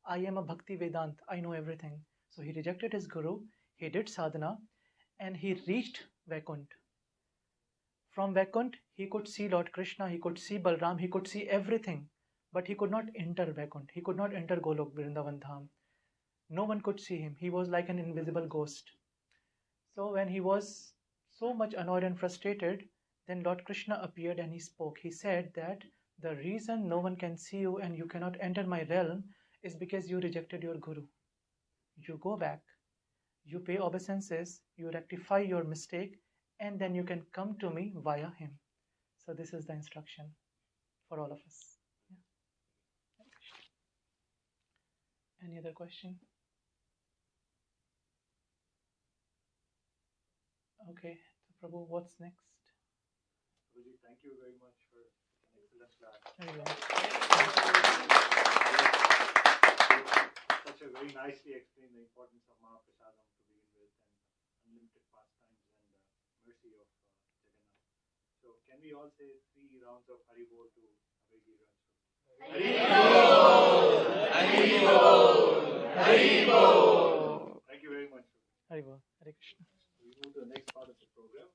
I am a Bhakti Vedant. I know everything. So he rejected his Guru. He did sadhana and he reached Vaikunt. From Vaikunt, he could see Lord Krishna, he could see Balram, he could see everything. But he could not enter Vaikunt. He could not enter Golok, Vrindavan Dham. No one could see him. He was like an invisible ghost. So when he was so much annoyed and frustrated, then Lord Krishna appeared and he spoke. He said that the reason no one can see you and you cannot enter my realm is because you rejected your Guru. You go back, you pay obeisances, you rectify your mistake, and then you can come to me via him. So this is the instruction for all of us. Yeah. Any other question? Okay, so Prabhu, what's next? Prabhuji, thank you very much for an excellent class. There you go. Such a very nicely explained the importance of Mahaprasadam to begin with, and unlimited pastimes and mercy of Jagannath. So So can we all say 3 rounds of Hari Bol to Abhay Giriraj? Thank you very much. Hari Bol. Hare Krishna. We move to the next part of the program.